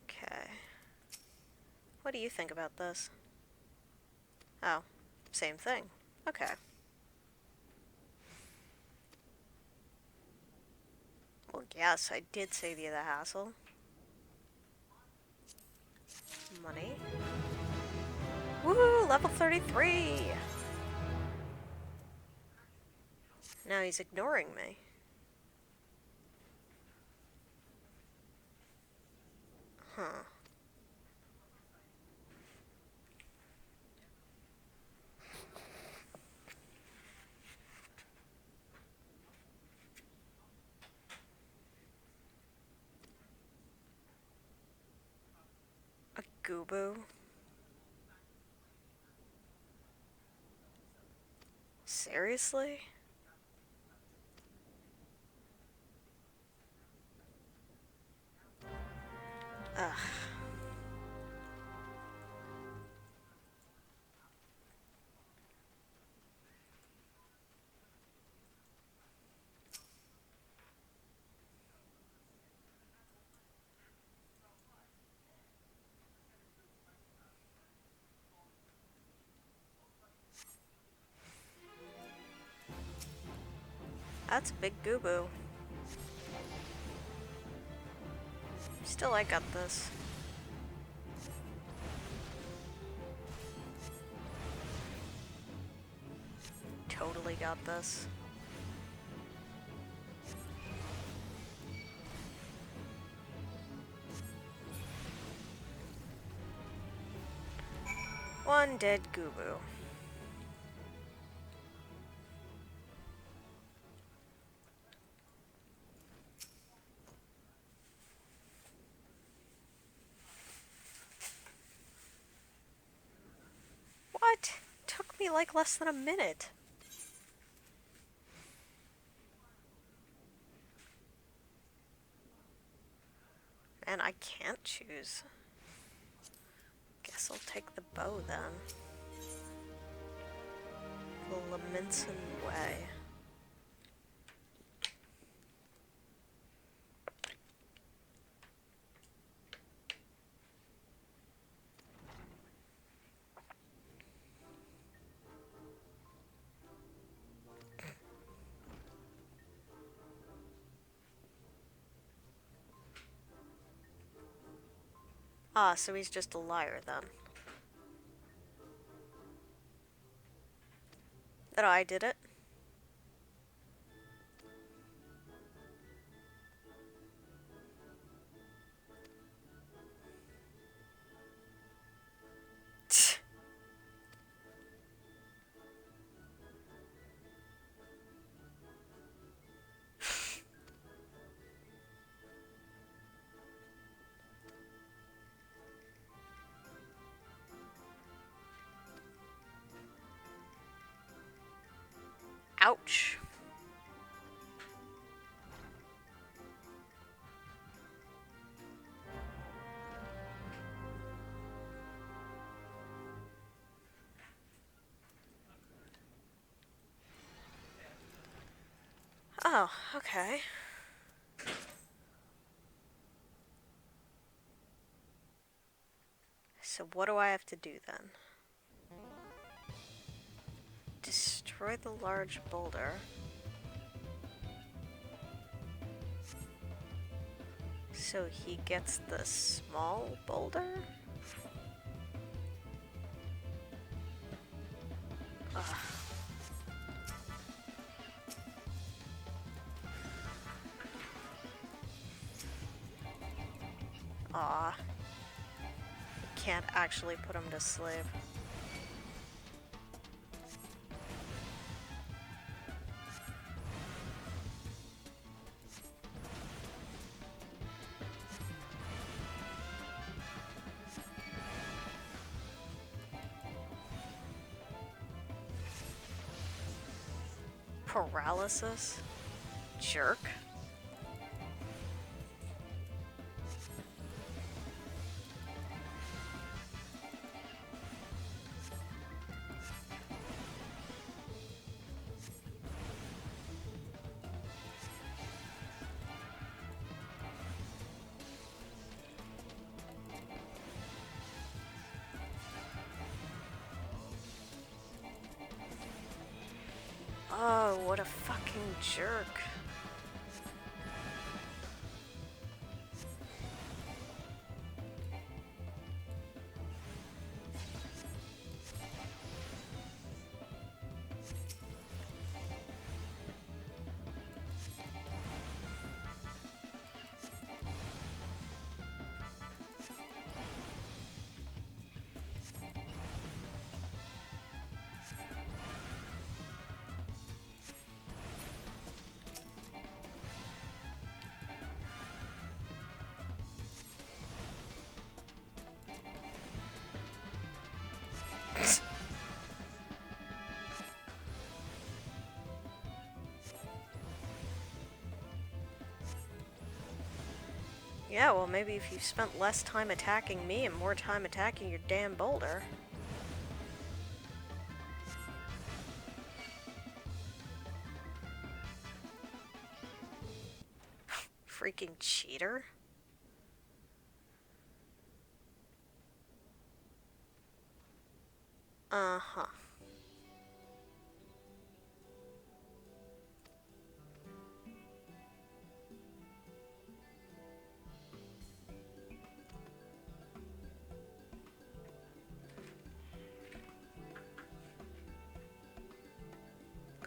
Okay. What do you think about this? Oh, same thing. Okay. Well, yes, I did save you the hassle. Money. Woo! Level 33! Now he's ignoring me. Huh. A Goobo? Seriously? Ugh. That's a big goo-boo. Still, I got this. Totally got this. One dead goo-boo. What? Took me like less than a minute. And I can't choose. Guess I'll take the bow then. The Laminson way. Ah, so he's just a liar then. That I did it. Ouch. Oh, okay. So what do I have to do then? Destroy the large boulder. So he gets the small boulder? Ugh. Aw. Can't actually put him to sleep. Paralysis? Jerk. Oh, what a fucking jerk. Yeah, well, maybe if you spent less time attacking me and more time attacking your damn boulder. Freaking cheater. Uh-huh.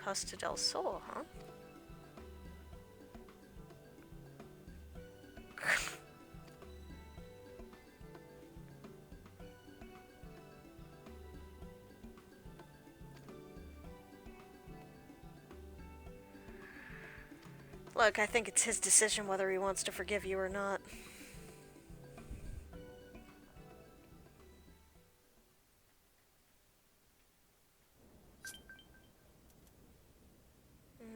Costa del Sol, huh? Look, I think it's his decision whether he wants to forgive you or not.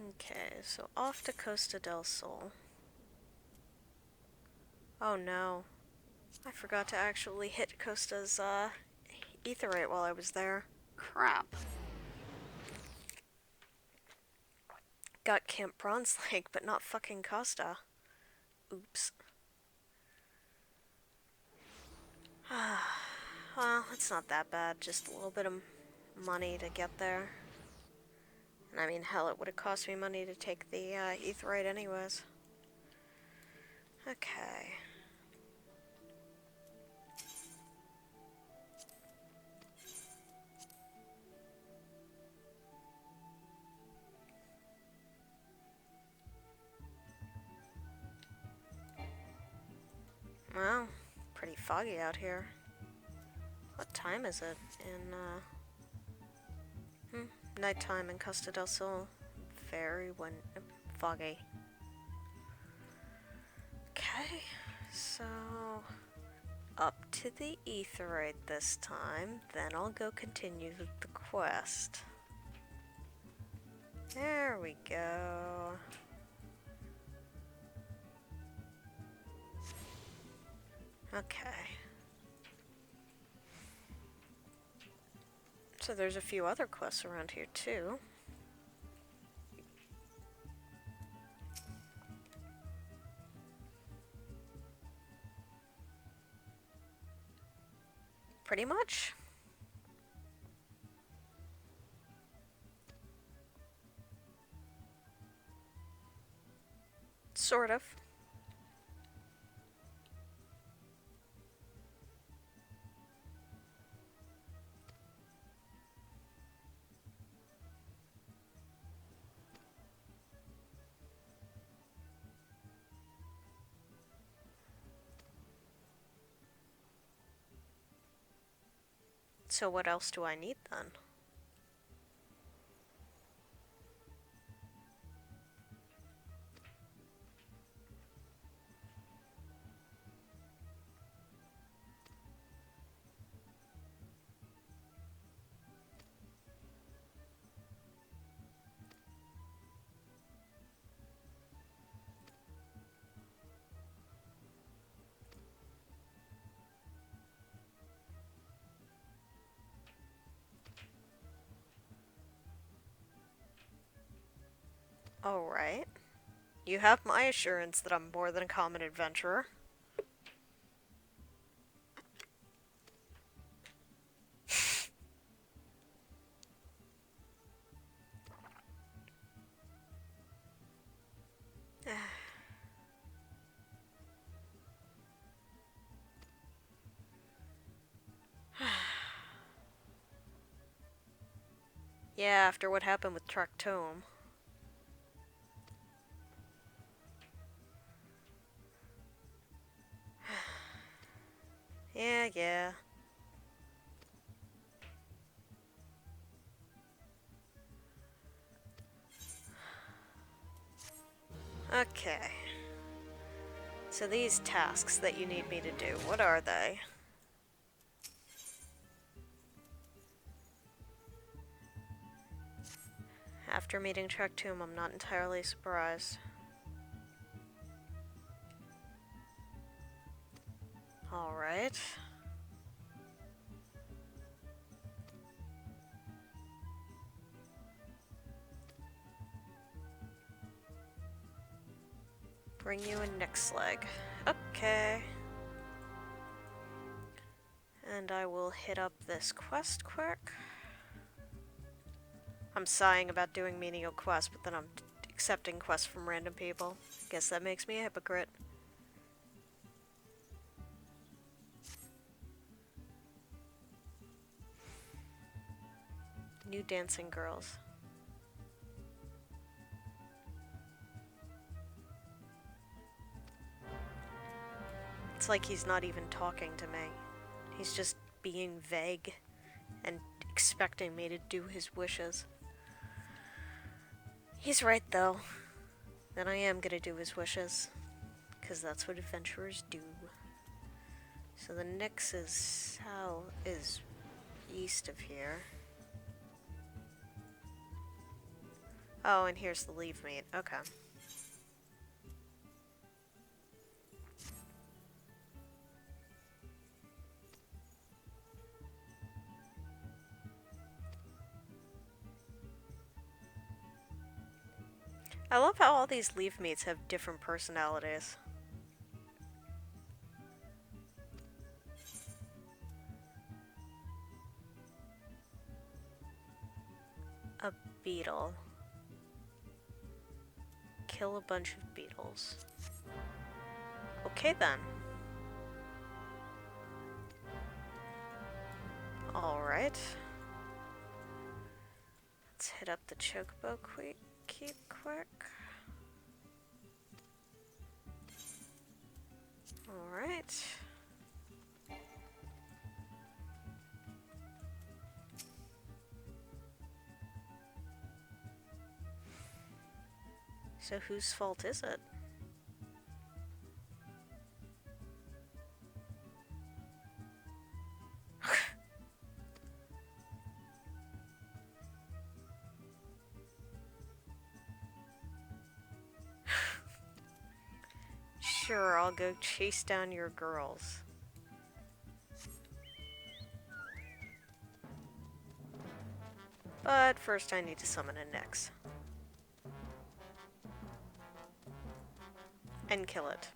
Okay, so off to Costa del Sol. Oh no. I forgot to actually hit Costa's, etherite while I was there. Crap. Got Camp Bronze Lake, but not fucking Costa. Oops. Well, it's not that bad. Just a little bit of money to get there. And I mean, hell, it would have cost me money to take the etherite anyways. Okay. Well, pretty foggy out here. What time is it in, nighttime in Costa del Sol. Very foggy. Okay, so up to the etherite this time, then I'll go continue the quest. There we go. Okay. So there's a few other quests around here too. Pretty much. Sort of. So what else do I need then? Alright. You have my assurance that I'm more than a common adventurer. Yeah, after what happened with Tractome. Yeah. Okay. So these tasks that you need me to do, what are they? After meeting Tractome, I'm not entirely surprised. Alright. Bring you a Nixleg. Okay. And I will hit up this quest quick. I'm sighing about doing menial quests, but then I'm accepting quests from random people. Guess that makes me a hypocrite. New dancing girls. It's like he's not even talking to me. He's just being vague and expecting me to do his wishes. He's right, though. That I am gonna do his wishes. Because that's what adventurers do. So the Nyx is east of here. Oh, and here's the leave meat. Okay. I love how all these leaf meats have different personalities. A beetle. Kill a bunch of beetles. Okay then. Alright. Let's hit up the chocobo quick. Alright. So whose fault is it? Sure, I'll go chase down your girls. But first I need to summon a Nyx. And kill it.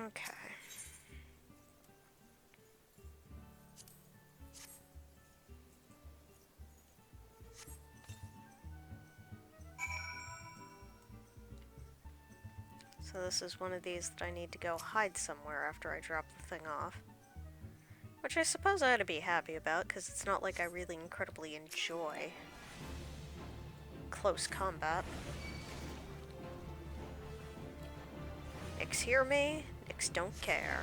Okay. So this is one of these that I need to go hide somewhere after I drop the thing off. Which I suppose I ought to be happy about, because it's not like I really incredibly enjoy close combat. Nyx hear me, Nyx don't care.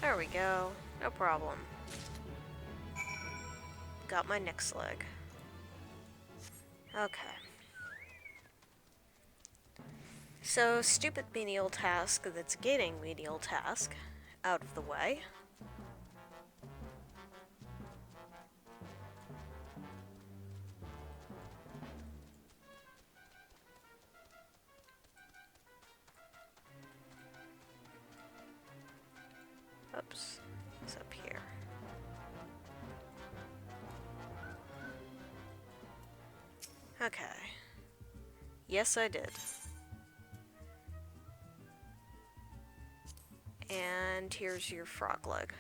There we go. No problem. Got my Nyx leg. Okay. So, stupid menial task that's gating menial task out of the way. Oops, it's up here. Okay. Yes, I did. And here's your frog leg.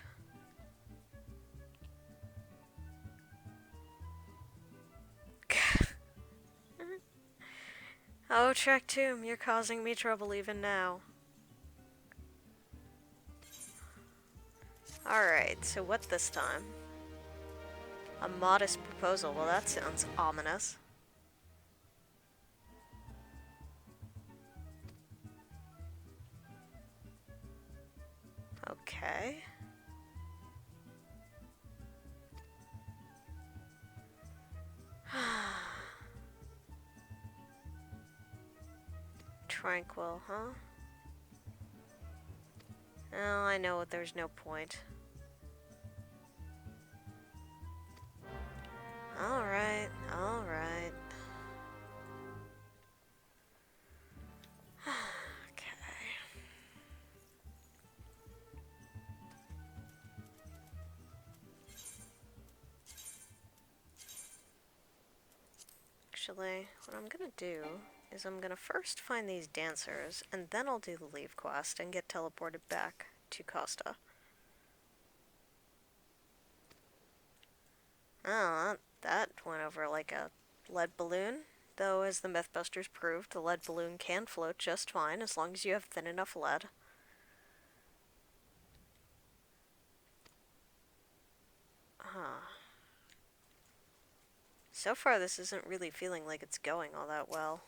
Oh, Trek Tomb, you're causing me trouble even now. Alright, so what this time? A modest proposal. Well, that sounds ominous. Okay. Tranquil, huh? Well, I know there's no point. Alright, alright. Okay. Actually, what I'm gonna do is I'm gonna first find these dancers, and then I'll do the leave quest and get teleported back to Costa. Oh, that went over like a lead balloon. Though, as the Mythbusters proved, the lead balloon can float just fine as long as you have thin enough lead. Huh. So far, this isn't really feeling like it's going all that well.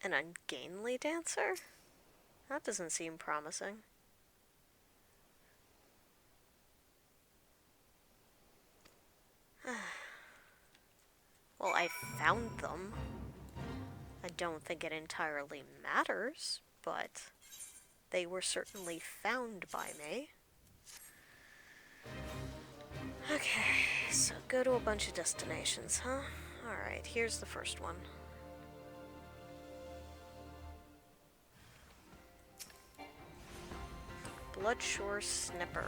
An ungainly dancer? That doesn't seem promising. Well, I found them. I don't think it entirely matters, but they were certainly found by me. Okay, so go to a bunch of destinations, huh? Alright, here's the first one. Bloodshore Snipper.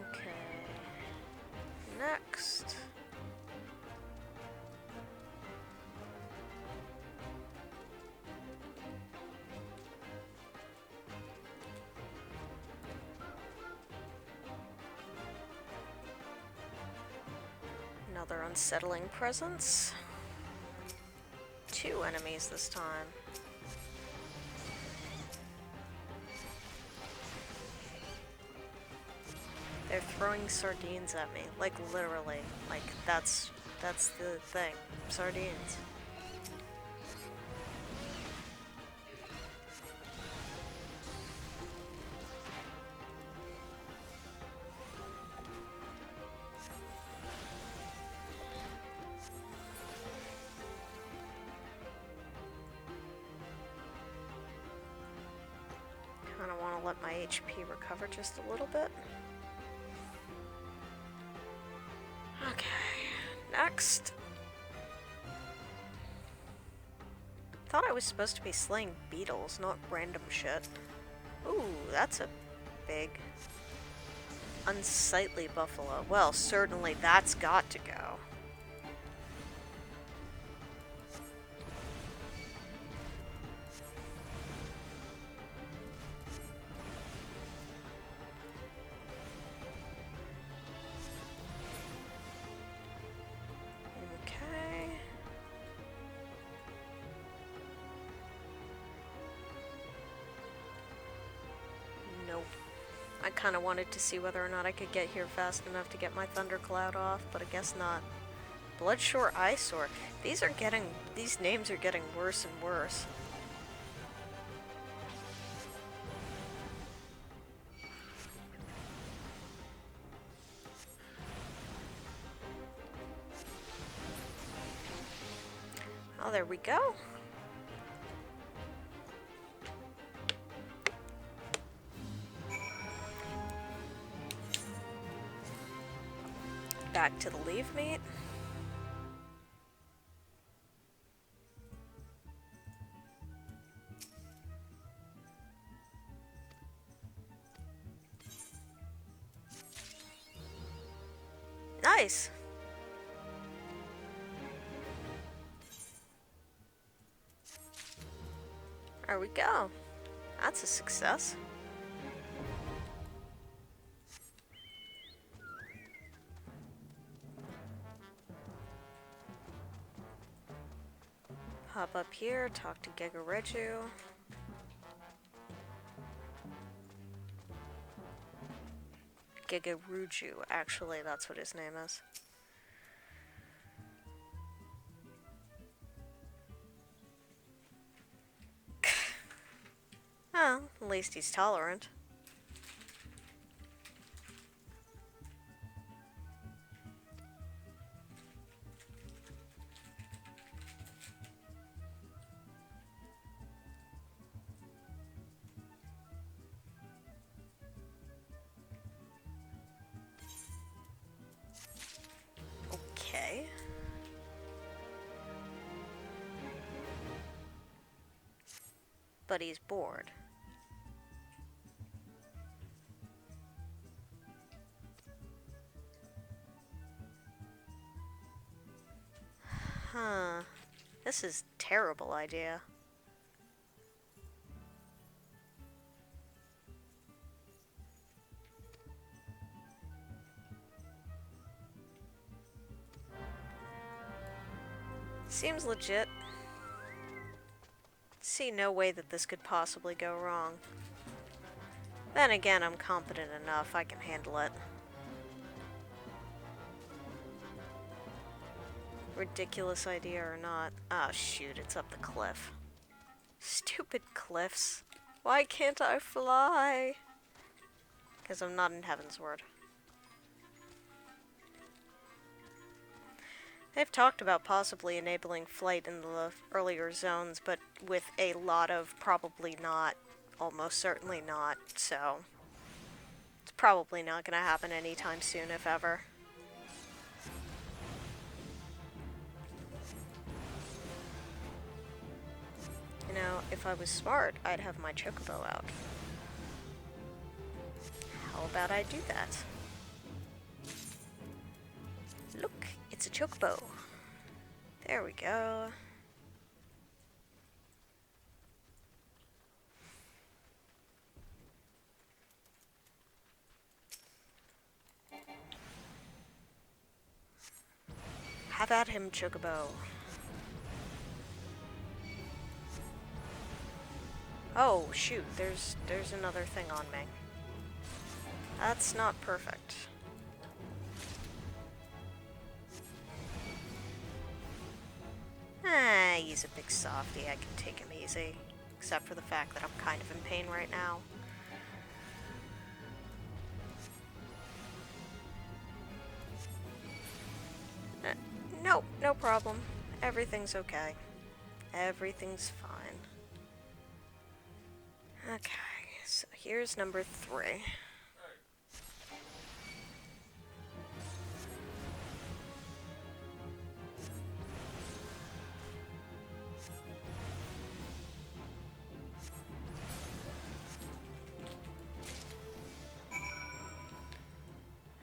Okay. Next. Another unsettling presence. 2 enemies this time. They're throwing sardines at me, like literally. Like that's the thing. Sardines. Kinda wanna let my HP recover just a little bit. Okay, next. Thought I was supposed to be slaying beetles, not random shit. Ooh, that's a big, unsightly buffalo. Well, certainly that's got to go. Okay. Nope. I kind of wanted to see whether or not I could get here fast enough to get my thundercloud off, but I guess not. Bloodshore Eyesore. These names are getting worse and worse. Oh, there we go. Back to the leave meat. Nice. There we go. That's a success. Hop up here, talk to Gigareju. Gigaruju, actually, that's what his name is. Well, at least he's tolerant. but he's bored. Huh. This is a terrible idea. Seems legit. See no way that this could possibly go wrong. Then again, I'm competent enough, I can handle it. Ridiculous idea or not. Oh shoot, it's up the cliff. Stupid cliffs. Why can't I fly? Because I'm not in Heaven's Word. They've talked about possibly enabling flight in the earlier zones, but with a lot of probably not, almost certainly not, so it's probably not going to happen anytime soon, if ever. You know, if I was smart, I'd have my chocobo out. How about I do that? Look, it's a chocobo. There we go. Have at him, chocobo. Oh, shoot, there's another thing on me. That's not perfect. Ah, he's a big softy. I can take him easy. Except for the fact that I'm kind of in pain right now. Nope, no problem. Everything's okay. Everything's fine. Okay, so here's number 3.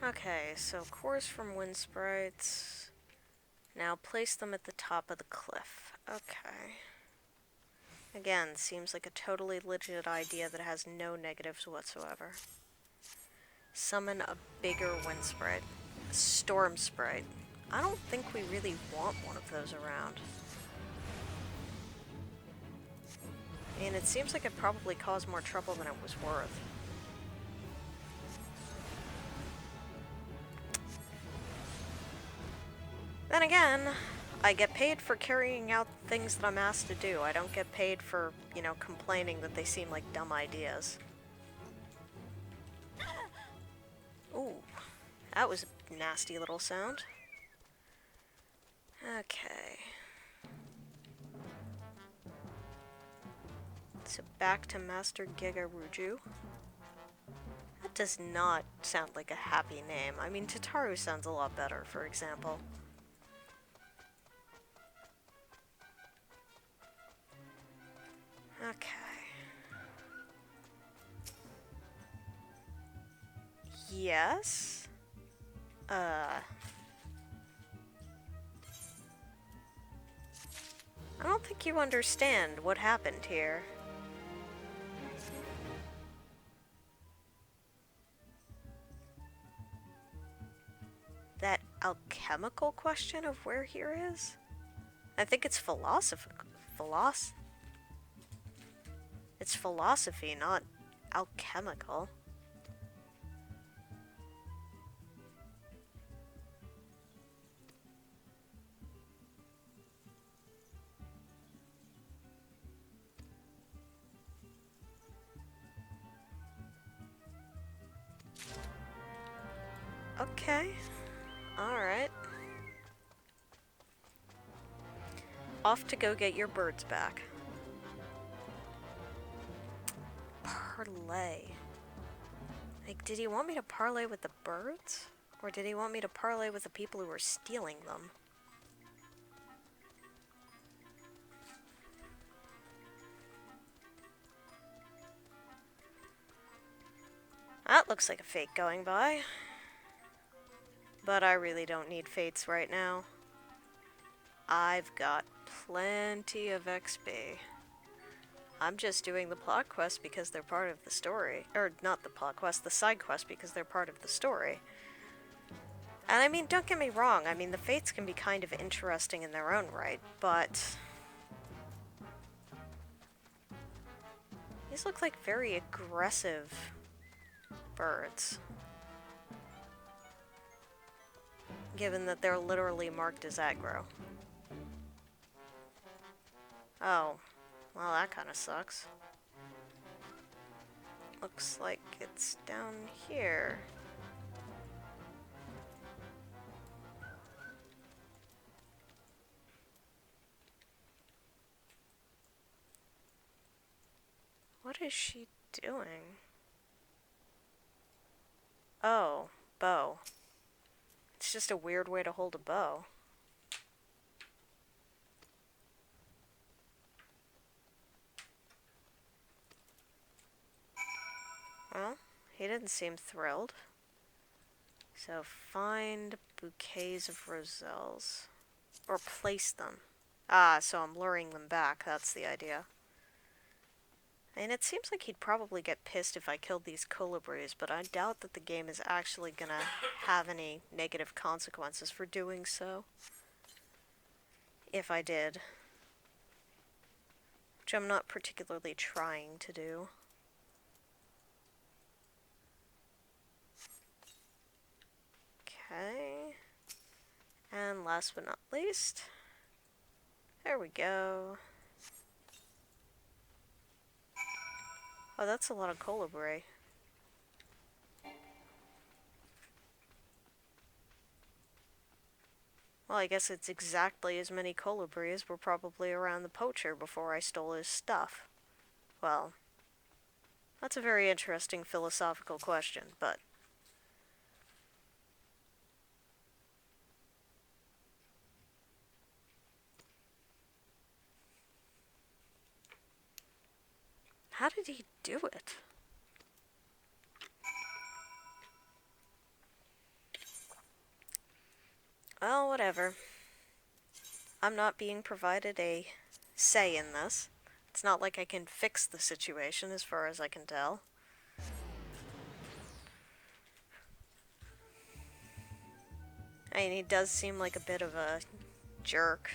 Okay, so cores from wind sprites. Now place them at the top of the cliff. Okay. Again, seems like a totally legit idea that has no negatives whatsoever. Summon a bigger wind sprite. A storm sprite. I don't think we really want one of those around. I mean, it seems like it'd probably cause more trouble than it was worth. Then again, I get paid for carrying out things that I'm asked to do. I don't get paid for, you know, complaining that they seem like dumb ideas. Ooh, that was a nasty little sound. Okay. So back to Master Gigaruju. That does not sound like a happy name. I mean, Tataru sounds a lot better, for example. Okay. Yes? I don't think you understand what happened here. That alchemical question of where here is? I think it's It's philosophy, not alchemical. Okay. Alright. Off to go get your birds back. Parlay. Like, did he want me to parlay with the birds? Or did he want me to parlay with the people who were stealing them? That looks like a fate going by. But I really don't need fates right now. I've got plenty of XP. I'm just doing the plot quests because they're part of the story. Or, not the plot quest, the side quest because they're part of the story. And I mean, don't get me wrong, I mean, the fates can be kind of interesting in their own right, but... these look like very aggressive birds. Given that they're literally marked as aggro. Oh, well that kinda sucks. Looks like it's down here. What is she doing? Oh, bow. It's just a weird way to hold a bow. Well, he didn't seem thrilled. So find bouquets of roselles. Or place them. Ah, so I'm luring them back, that's the idea. And it seems like he'd probably get pissed if I killed these colibris, but I doubt that the game is actually gonna have any negative consequences for doing so. If I did. Which I'm not particularly trying to do. Okay. And last but not least, there we go. Oh, that's a lot of colibri. Well, I guess it's exactly as many colibri as were probably around the poacher before I stole his stuff. Well, that's a very interesting philosophical question, but... how did he do it? Well, whatever. I'm not being provided a say in this. It's not like I can fix the situation as far as I can tell. I mean, he does seem like a bit of a jerk.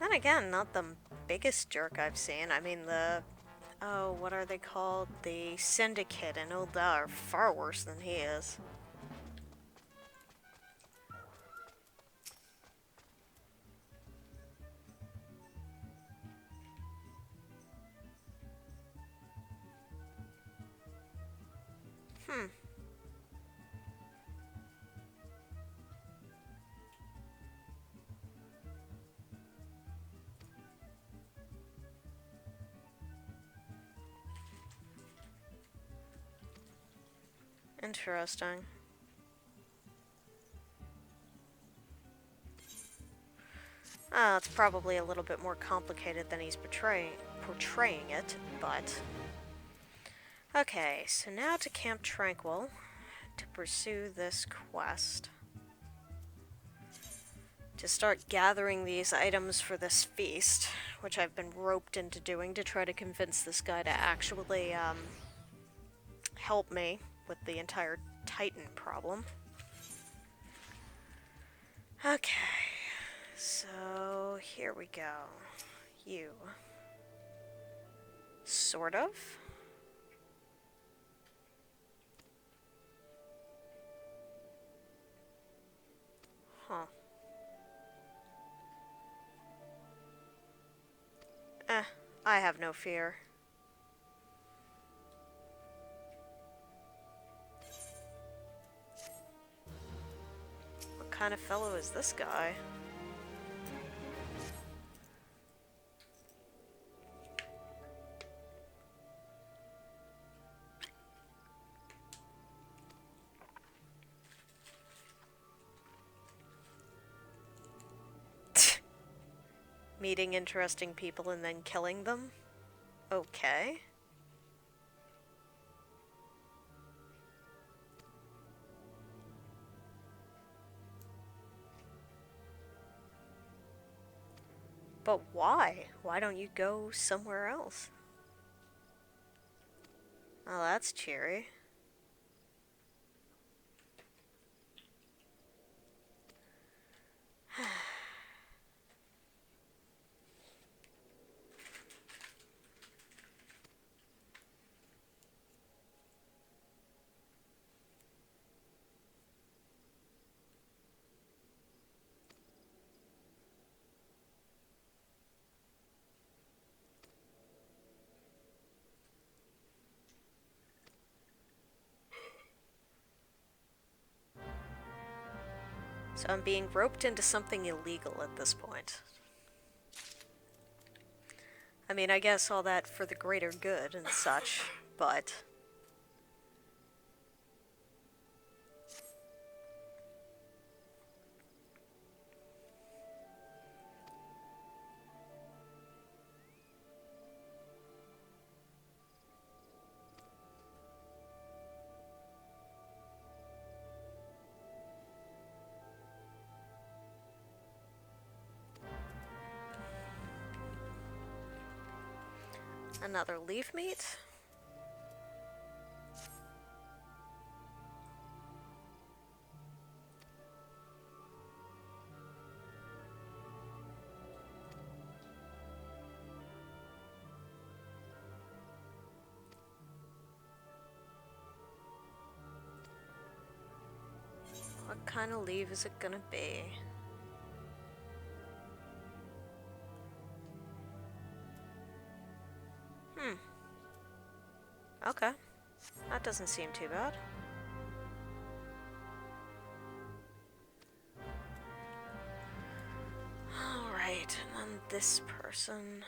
Then again, not the biggest jerk I've seen. I mean, oh, what are they called? The Syndicate and Ul'dah are far worse than he is. Interesting. It's probably a little bit more complicated than he's portraying it, but... okay, so now to Camp Tranquil to pursue this quest. To start gathering these items for this feast, which I've been roped into doing to try to convince this guy to actually, help me with the entire Titan problem. Okay, so here we go. You. Sort of. Huh. I have no fear. What kind of fellow is this guy? Meeting interesting people and then killing them? Okay. But why? Why don't you go somewhere else? Oh, that's cheery. So I'm being roped into something illegal at this point. I mean, I guess all that for the greater good and such, but... Another leaf meat? What kind of leaf is it gonna be? Okay. That doesn't seem too bad. Alright, and then this person...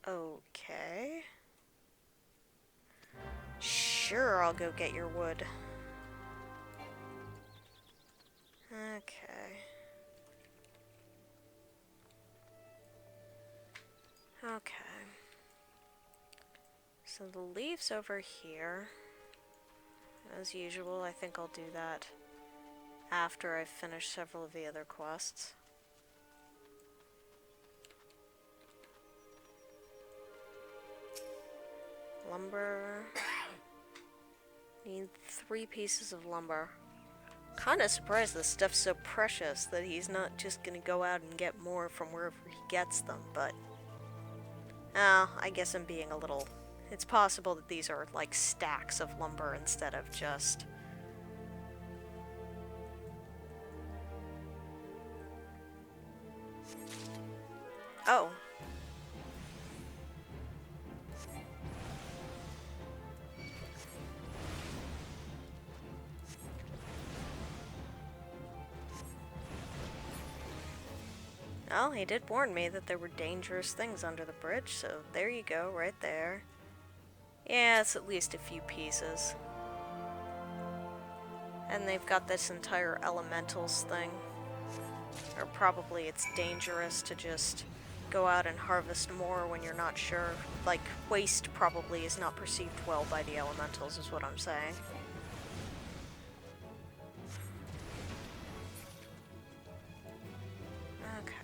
Okay. Sure, I'll go get your wood. Okay. Okay. So the leaves over here. As usual, I think I'll do that after I've finished several of the other quests. Lumber. Need 3 pieces of lumber. Kinda surprised this stuff's so precious that he's not just gonna go out and get more from wherever he gets them, but... Oh, I guess I'm being a little... It's possible that these are like stacks of lumber instead of just... Oh. Well, he did warn me that there were dangerous things under the bridge, so there you go, right there. Yeah, it's at least a few pieces. And they've got this entire elementals thing. Or probably it's dangerous to just go out and harvest more when you're not sure. Like, waste probably is not perceived well by the elementals, is what I'm saying. Okay.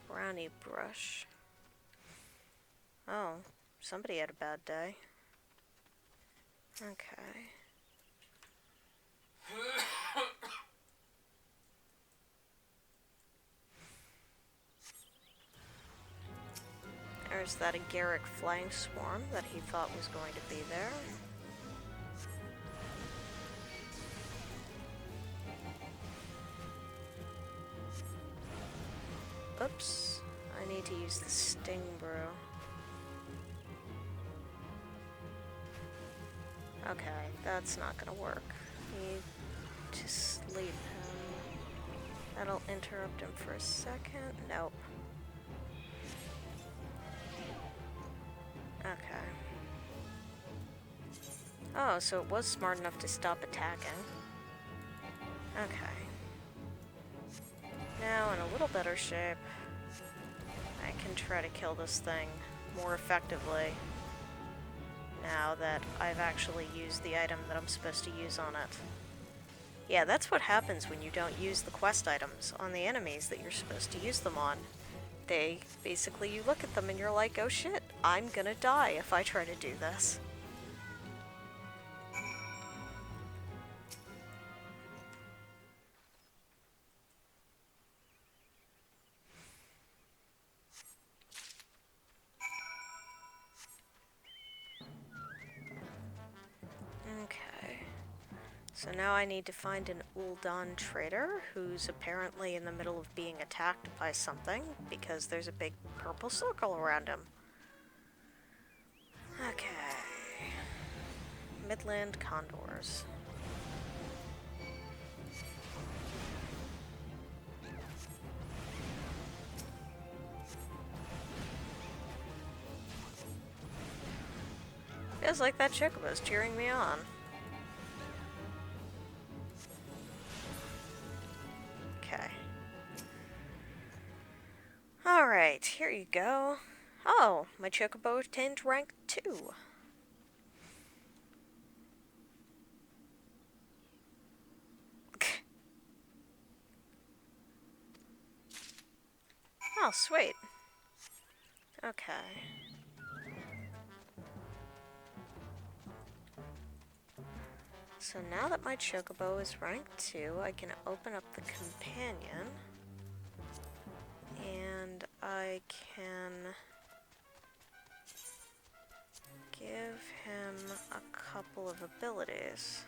Brownie brush. Oh, somebody had a bad day. Okay. There's that agaric flying swarm that he thought was going to be there. Oops. I need to use the sting brew. Okay, that's not gonna work. Need to sleep him. That'll interrupt him for a second. Nope. Okay. Oh, so it was smart enough to stop attacking. Okay. Now in a little better shape, I can try to kill this thing more effectively now that I've actually used the item that I'm supposed to use on it. Yeah, that's what happens when you don't use the quest items on the enemies that you're supposed to use them on. They, basically, you look at them and you're like, oh shit, I'm gonna die if I try to do this. Okay. So now I need to find an Ul'dah trader who's apparently in the middle of being attacked by something because there's a big purple circle around him. Okay. Midland Condors. Feels like that chocobo's cheering me on. Okay. Alright, here you go. Oh, my chocobo attained rank 2. Oh, sweet. Okay. So now that my chocobo is rank 2, I can open up the companion. And I can give him a couple of abilities.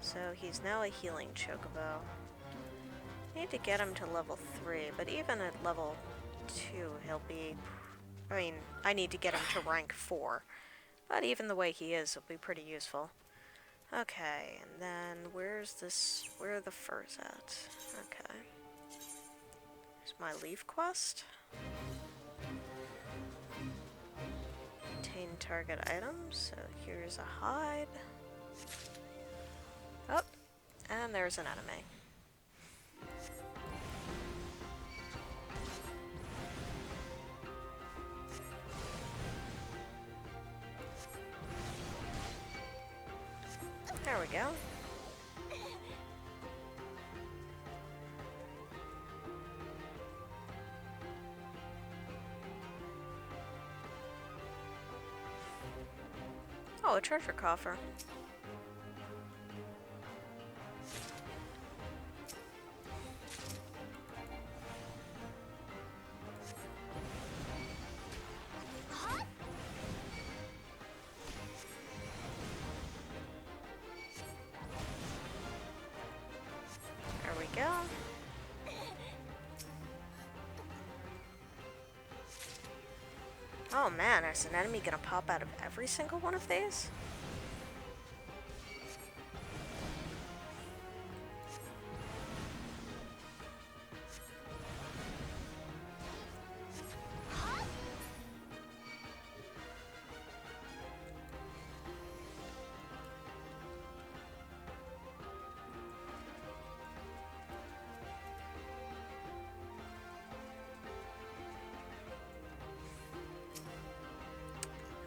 So he's now a healing chocobo. I need to get him to level 3, but even at level 2 he'll be... I mean, I need to get him to rank 4. But even the way he is, will be pretty useful. Okay, and then where's this... where are the furs at? Okay. Here's my leaf quest. Obtain target items, so here's a hide. Oh, and there's an enemy. There we go. Oh, a treasure coffer. There we go. Oh man, is an enemy gonna pop out of every single one of these?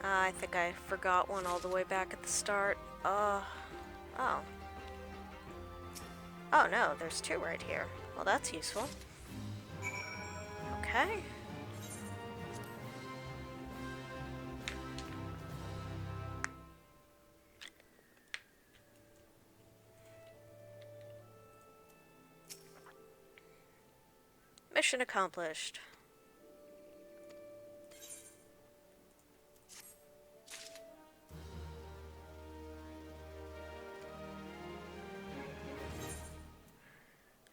I think I forgot one all the way back at the start. Oh. Oh no, there's 2 right here. Well, that's useful. Okay. Mission accomplished.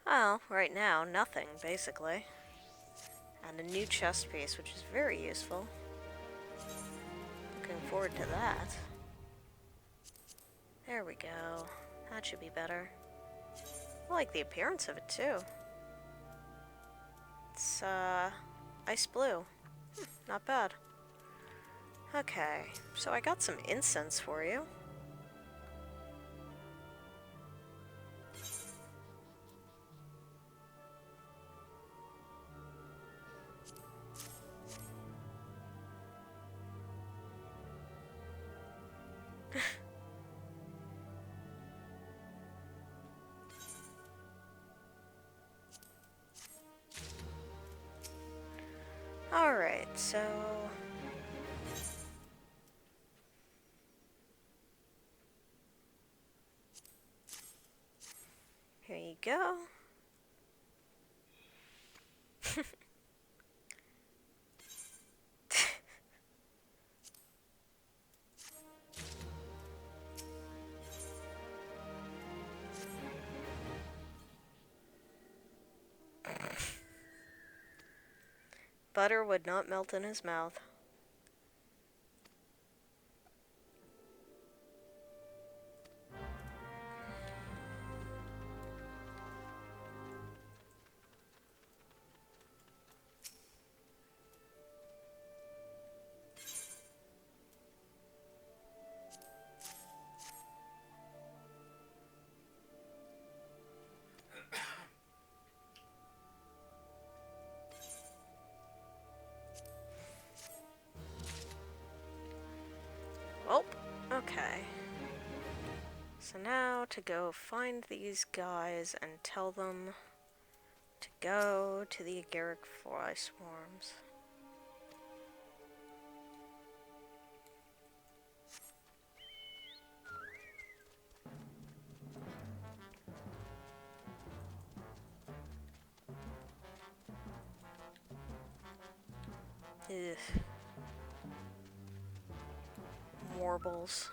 Well, right now, nothing, basically. And a new chest piece, which is very useful. Looking forward to that. There we go. That should be better. I like the appearance of it, too. It's, ice blue. Not bad. Okay, so I got some incense for you. Alright, so... here you go. Butter would not melt in his mouth. Well, okay. So now to go find these guys and tell them to go to the agaric fly swarms. Ugh. Warbles.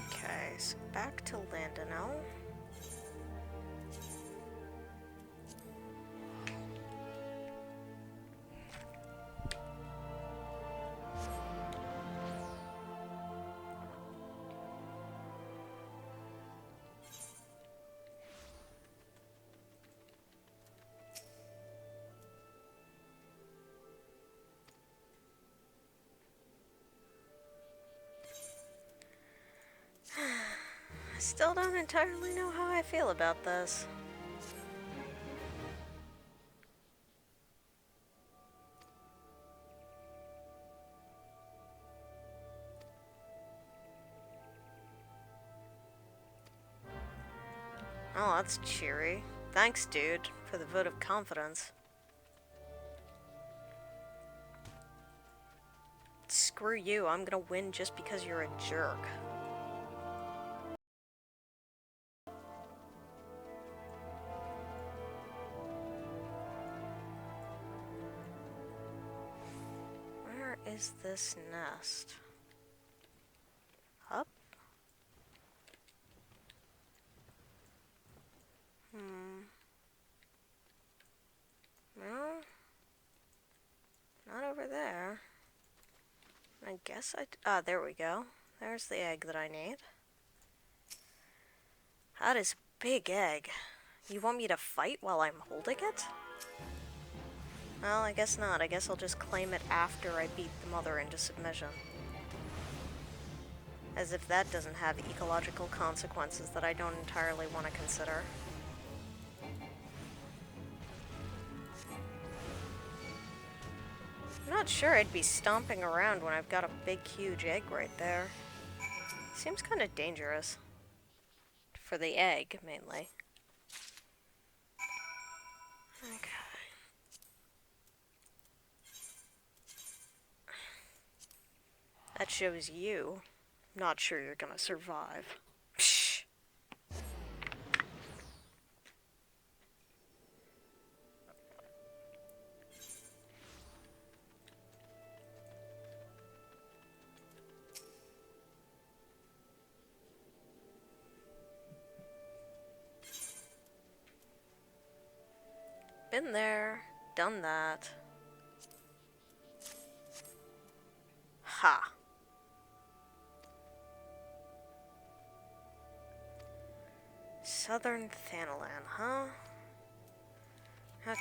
Okay, so back to Landonell. I still don't entirely know how I feel about this. Oh, that's cheery. Thanks, dude, for the vote of confidence. Screw you, I'm gonna win just because you're a jerk. Where is this nest? Up? No? Not over there. I guess ah, there we go. There's the egg that I need. That is a big egg. You want me to fight while I'm holding it? Well, I guess not. I guess I'll just claim it after I beat the mother into submission. As if that doesn't have ecological consequences that I don't entirely want to consider. I'm not sure I'd be stomping around when I've got a big, huge egg right there. Seems kind of dangerous. For the egg, mainly. Okay. That shows you. Not sure you're gonna survive. Psh. Been there, done that. Ha. Southern Thanalan, huh? Okay.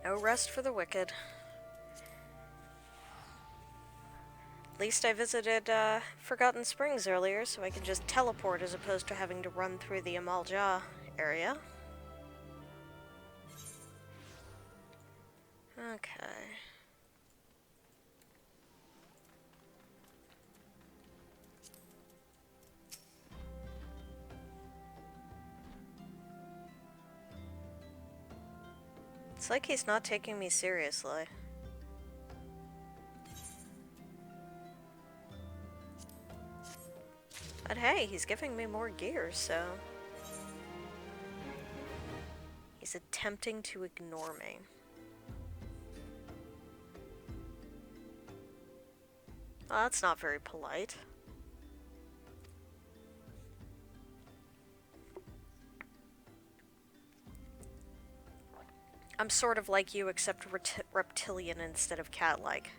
No rest for the wicked. At least I visited Forgotten Springs earlier, so I can just teleport as opposed to having to run through the Ul'dah area. Okay. It's like he's not taking me seriously. But hey, he's giving me more gear, so... He's attempting to ignore me. Well, that's not very polite. I'm sort of like you, except reptilian instead of cat-like.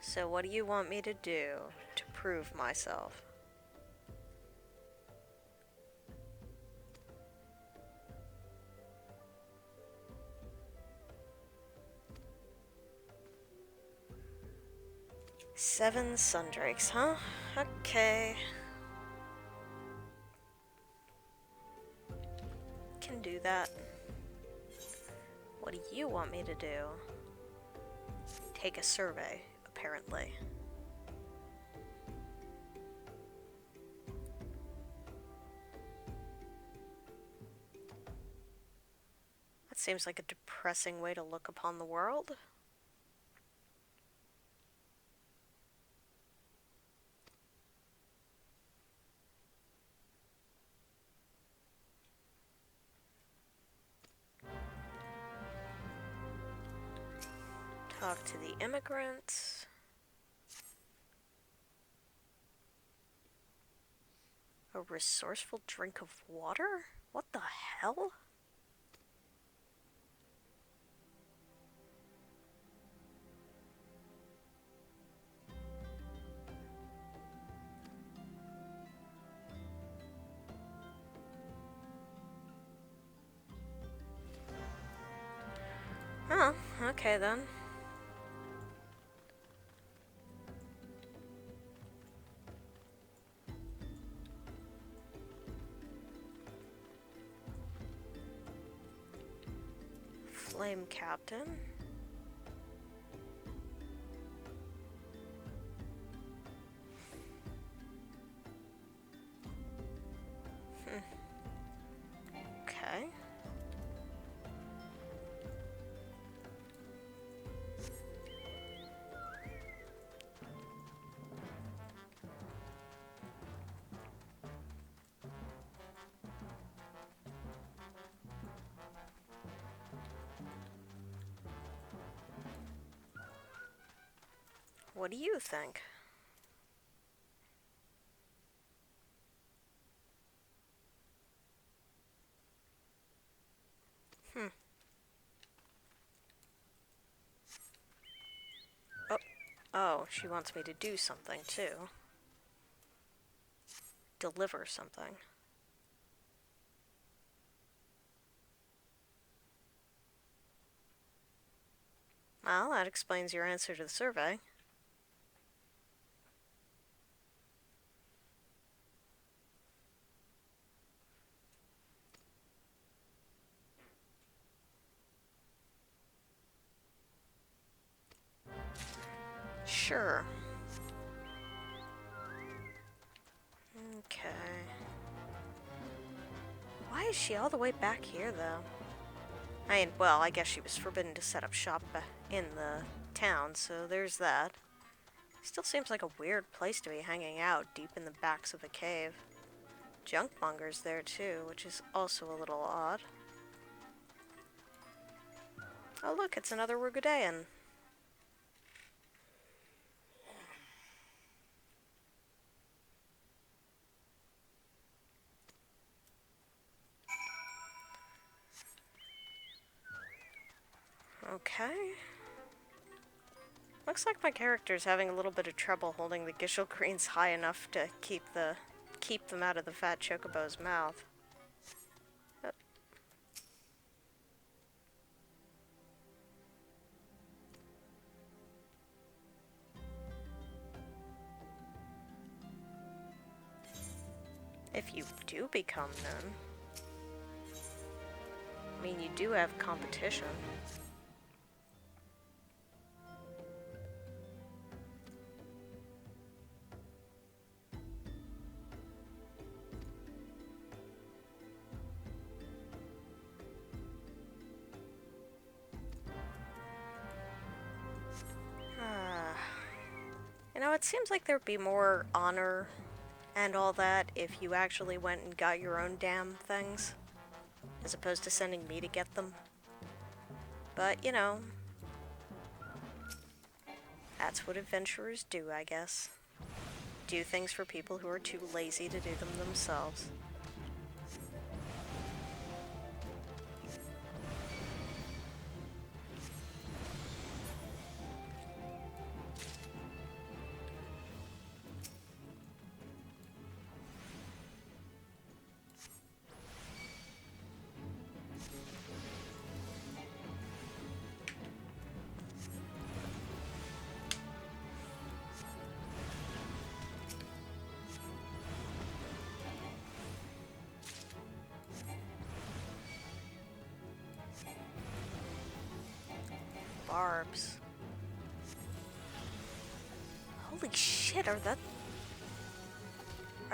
So what do you want me to do to prove myself? Seven Sundrakes, huh? Okay. Can do that. What do you want me to do? Take a survey, apparently. That seems like a depressing way to look upon the world. Talk to the immigrants. A resourceful drink of water? What the hell? Oh, okay then. Flame Captain. Okay. What do you think? Oh, oh, she wants me to do something too. Deliver something. Well, that explains your answer to the survey. Sure. Okay. Why is she all the way back here, though? I mean, well, I guess she was forbidden to set up shop in the town, so there's that. Still seems like a weird place to be hanging out, deep in the backs of a cave. Junkmonger's there, too, which is also a little odd. Oh look, it's another Rugodean. Okay. Looks like my character's having a little bit of trouble holding the Gishel greens high enough to keep them out of the fat chocobo's mouth. Yep. If you do become none, I mean, you do have competition. You know, it seems like there'd be more honor and all that if you actually went and got your own damn things, as opposed to sending me to get them. But, you know, that's what adventurers do, I guess. Do things for people who are too lazy to do them themselves. Barbs. Holy shit, are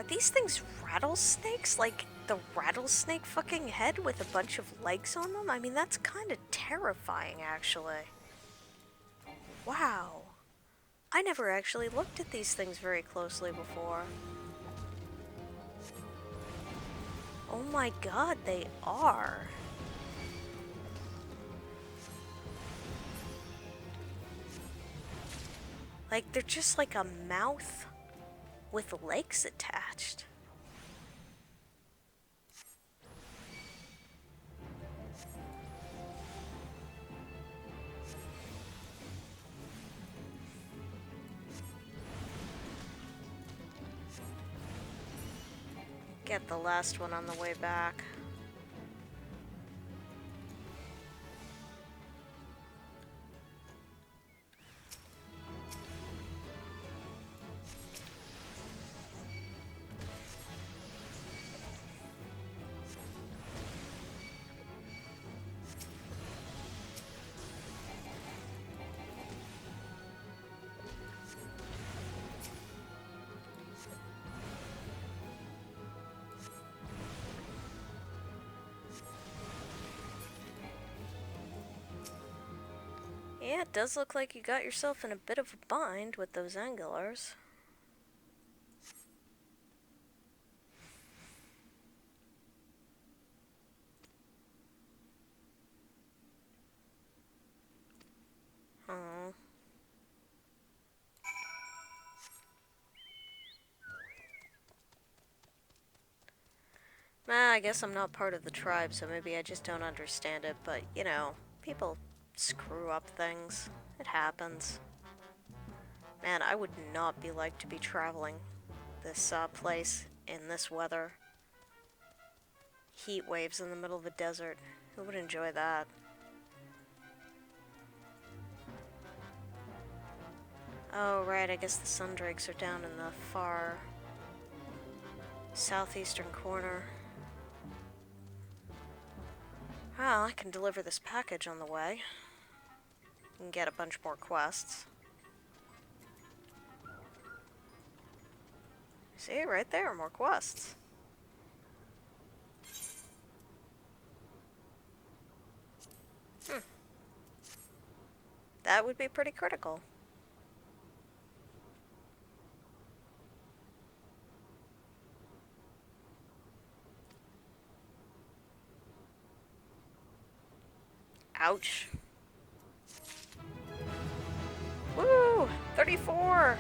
these things rattlesnakes? Like the rattlesnake fucking head with a bunch of legs on them? I mean, that's kind of terrifying, actually. Wow. I never actually looked at these things very closely before. Oh my god, they are. Like, they're just like a mouth with legs attached. Get the last one on the way back. Yeah, it does look like you got yourself in a bit of a bind with those angulars. Oh. Nah, I guess I'm not part of the tribe, so maybe I just don't understand it, but, you know, people screw up things. It happens. Man, I would not be like to be traveling this place in this weather. Heat waves in the middle of a desert. Who would enjoy that? Oh, right, I guess the sundrakes are down in the far southeastern corner. Well, I can deliver this package on the way. And get a bunch more quests. See, right there, more quests. That would be pretty critical. Ouch. Woo! 34!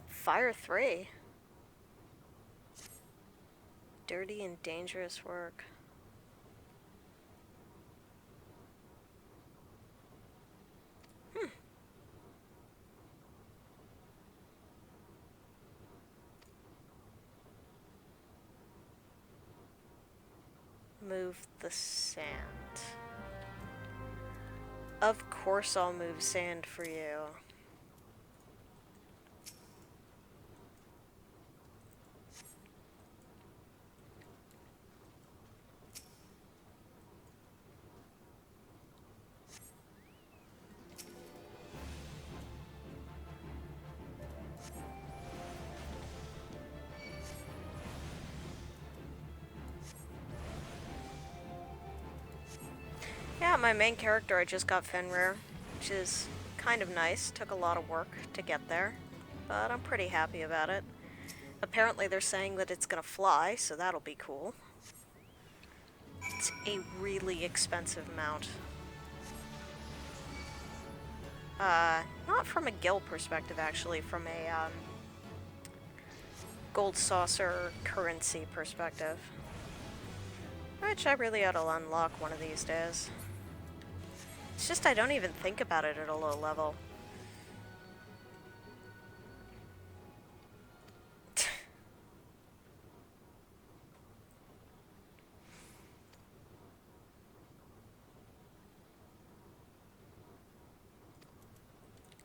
Fire 3. Dirty and dangerous work. Move the sand. Of course I'll move sand for you. Yeah, my main character, I just got Fenrir, which is kind of nice. Took a lot of work to get there, but I'm pretty happy about it. Apparently they're saying that it's gonna fly, so that'll be cool. It's a really expensive mount. Not from a gil perspective, actually, from a, gold saucer currency perspective. Which I really ought to unlock one of these days. It's just I don't even think about it at a low level.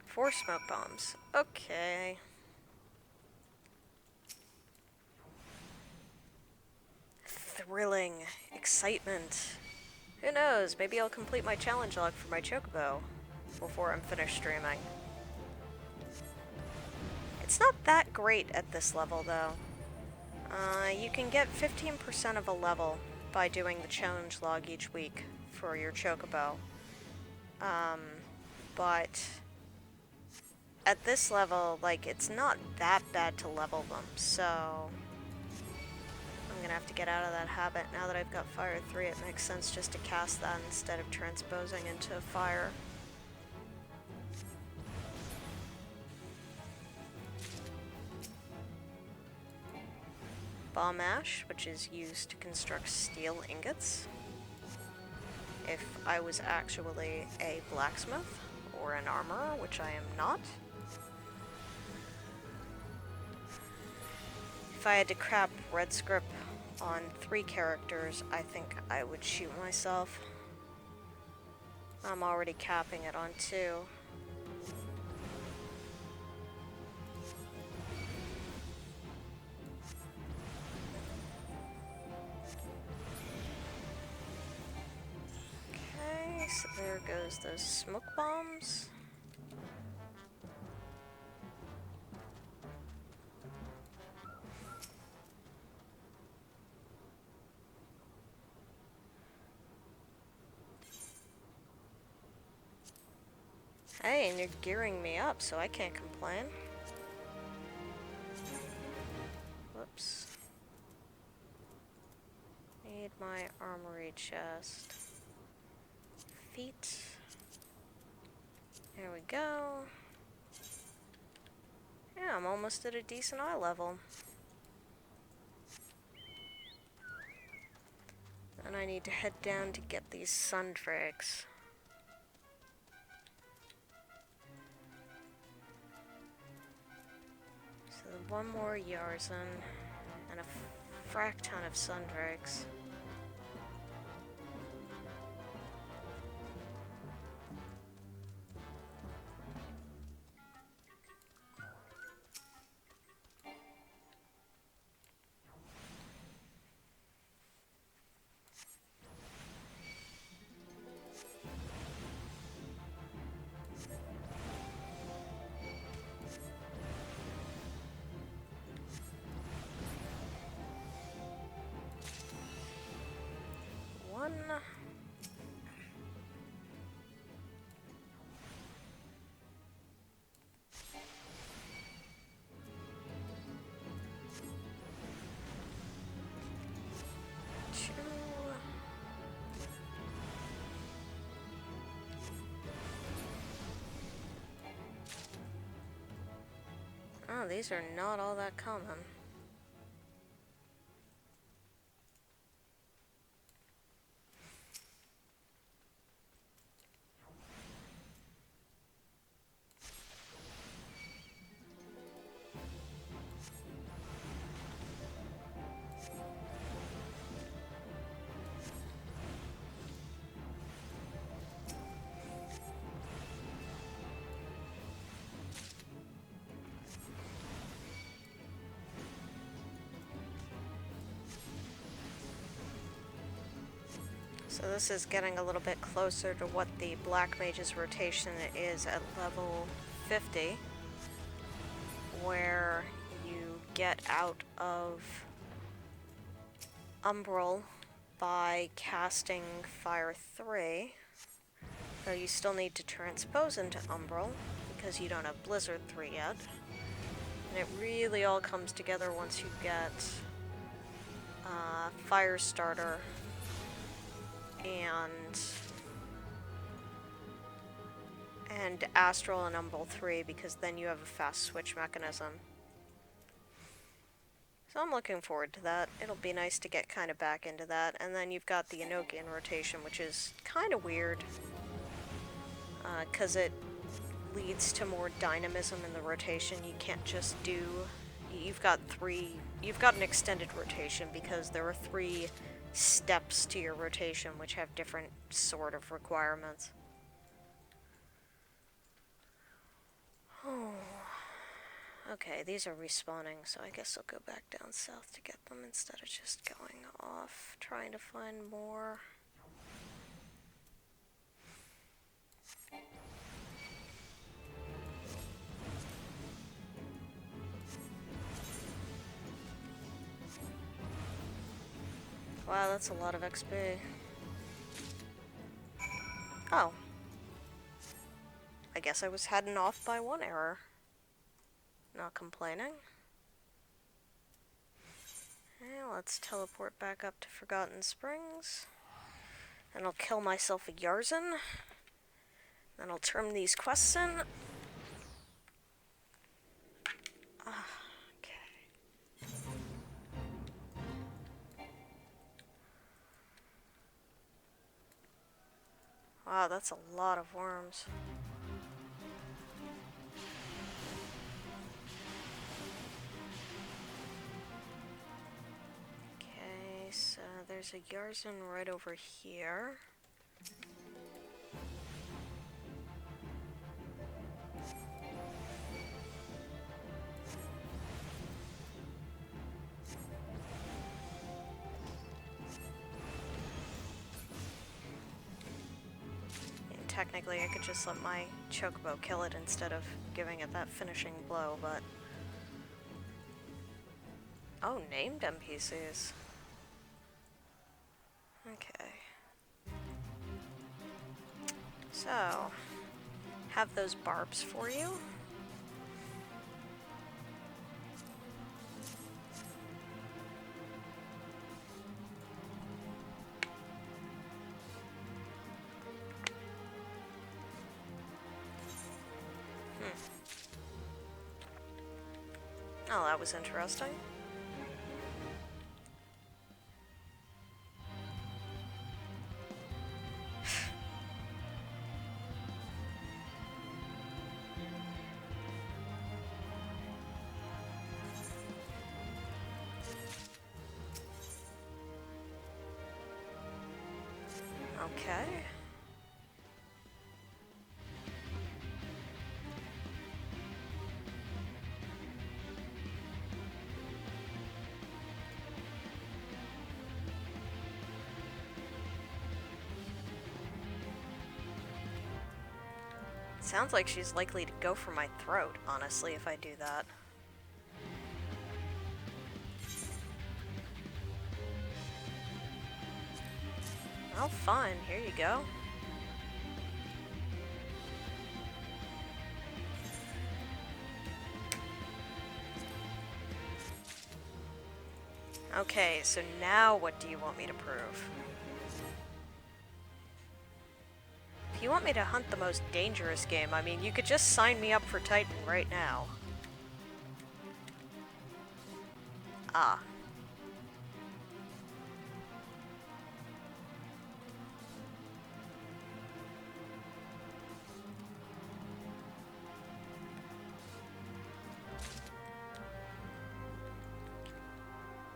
Four smoke bombs. Okay. Thrilling. Excitement. Who knows, maybe I'll complete my challenge log for my chocobo before I'm finished streaming. It's not that great at this level, though. You can get 15% of a level by doing the challenge log each week for your chocobo. But at this level, like, it's not that bad to level them, so I'm gonna have to get out of that habit. Now that I've got Fire 3, it makes sense just to cast that instead of transposing into fire. Bomb ash, which is used to construct steel ingots. If I was actually a blacksmith or an armorer, which I am not. If I had to crap red script on 3 characters, I think I would shoot myself. I'm already capping it on 2. Okay, so there goes those smoke bombs. Hey, and you're gearing me up, so I can't complain. Whoops. Need my armory chest. Feet. There we go. Yeah, I'm almost at a decent eye level. And I need to head down to get these sun frags. So one more Yarzan and a frack ton of sun frags. Oh, these are not all that common. So this is getting a little bit closer to what the Black Mage's rotation is at level 50, where you get out of Umbral by casting Fire 3, though you still need to transpose into Umbral because you don't have Blizzard 3 yet. And it really all comes together once you get Firestarter and Astral and Umbral 3, because then you have a fast switch mechanism. So I'm looking forward to that. It'll be nice to get kind of back into that. And then you've got the Enochian rotation, which is kind of weird, because it leads to more dynamism in the rotation. You can't just do... You've got an extended rotation because there are 3 steps to your rotation which have different sort of requirements. Oh. Okay, these are respawning, so I guess I'll go back down south to get them instead of just going off, trying to find more. Wow, that's a lot of XP. Oh. I guess I was heading off by 1 error. Not complaining. And let's teleport back up to Forgotten Springs. And I'll kill myself a Yarzan. Then I'll turn these quests in. Wow, that's a lot of worms. Okay, so there's a Yarzan right over here. Technically, I could just let my chocobo kill it instead of giving it that finishing blow, but... Oh, named NPCs. Okay. So, have those barbs for you. Oh, that was interesting. Okay. Sounds like she's likely to go for my throat, honestly, if I do that. Oh, fine. Here you go. Okay, so now what do you want me to prove? If you want me to hunt the most dangerous game, I mean, you could just sign me up for Titan right now. Ah.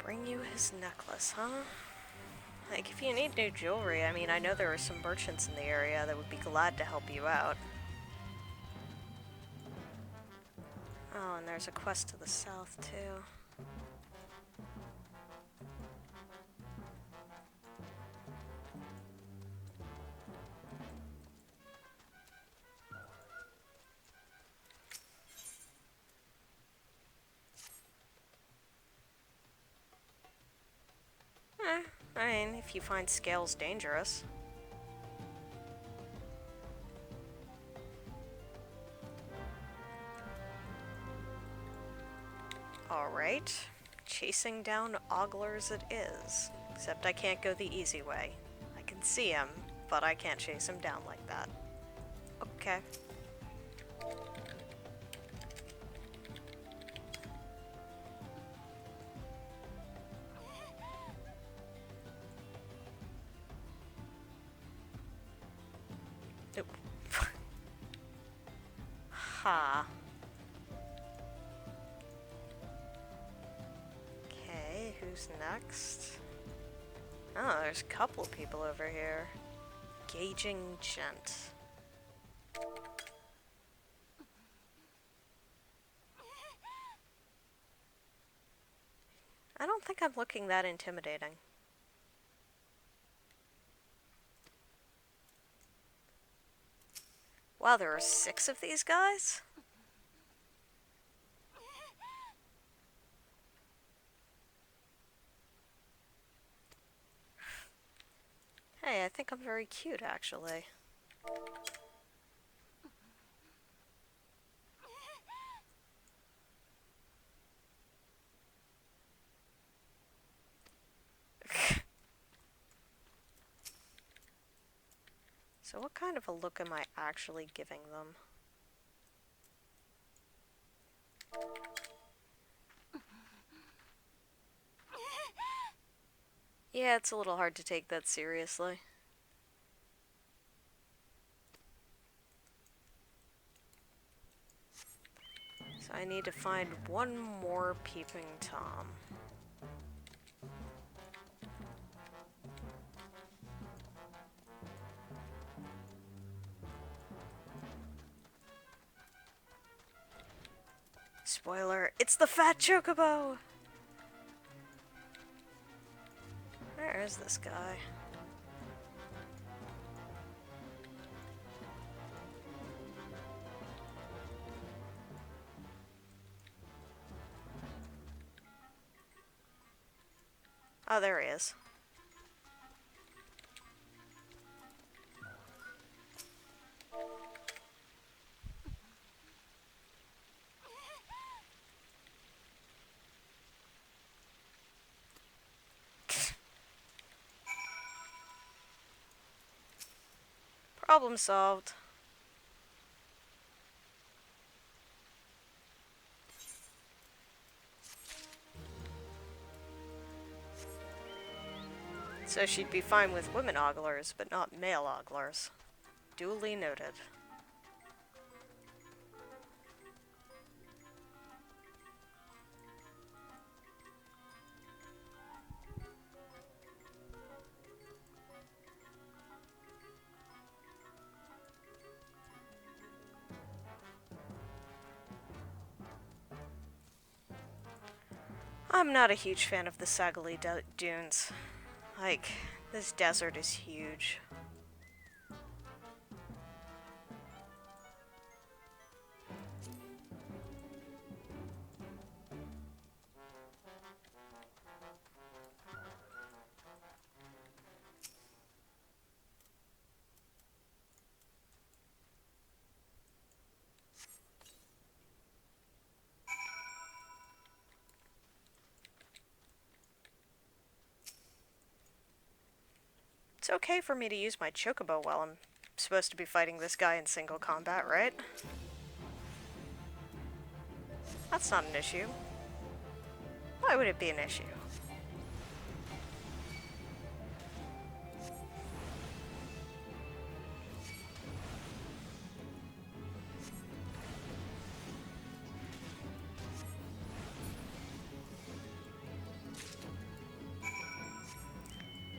Bring you his necklace, huh? Like, if you need new jewelry, I mean, I know there are some merchants in the area that would be glad to help you out. Oh, and there's a quest to the south, too. I mean, if you find scales dangerous. Alright. Chasing down oglers it is. Except I can't go the easy way. I can see him, but I can't chase him down like that. Okay. Nope. Ha. Okay, who's next? Oh, there's a couple people over here. Gauging gent. I don't think I'm looking that intimidating. Wow, there are 6 of these guys? Hey, I think I'm very cute, actually. So what kind of a look am I actually giving them? Yeah, it's a little hard to take that seriously. So I need to find one more peeping Tom. Spoiler, it's the fat chocobo! Where is this guy? Oh, there he is. Problem solved. So she'd be fine with women oglers, but not male oglers. Duly noted. I'm not a huge fan of the Sagali dunes. Like, this desert is huge. It's okay for me to use my chocobo while I'm supposed to be fighting this guy in single combat, right? That's not an issue. Why would it be an issue?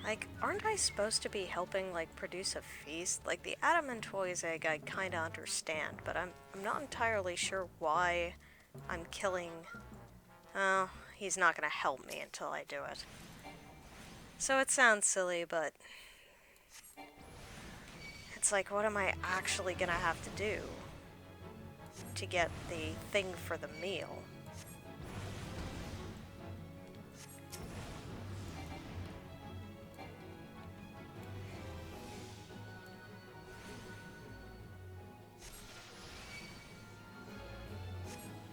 Like, aren't I supposed to be helping, like, produce a feast? Like, the adamant toys egg I kinda understand, but I'm not entirely sure why I'm killing... Oh, he's not gonna help me until I do it. So it sounds silly, but... It's like, what am I actually gonna have to do to get the thing for the meal?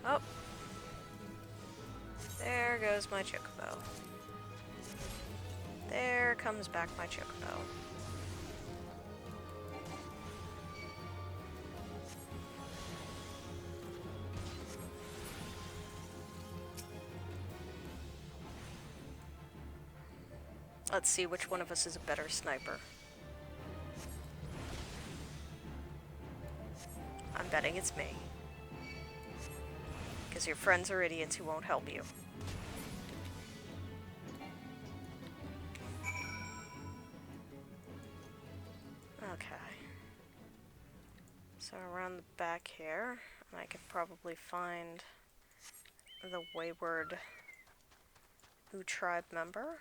Oh. There goes my chocobo. There comes back my chocobo. Let's see which one of us is a better sniper. I'm betting it's me. Because your friends are idiots who won't help you. Okay. So around the back here, I could probably find the wayward tribe member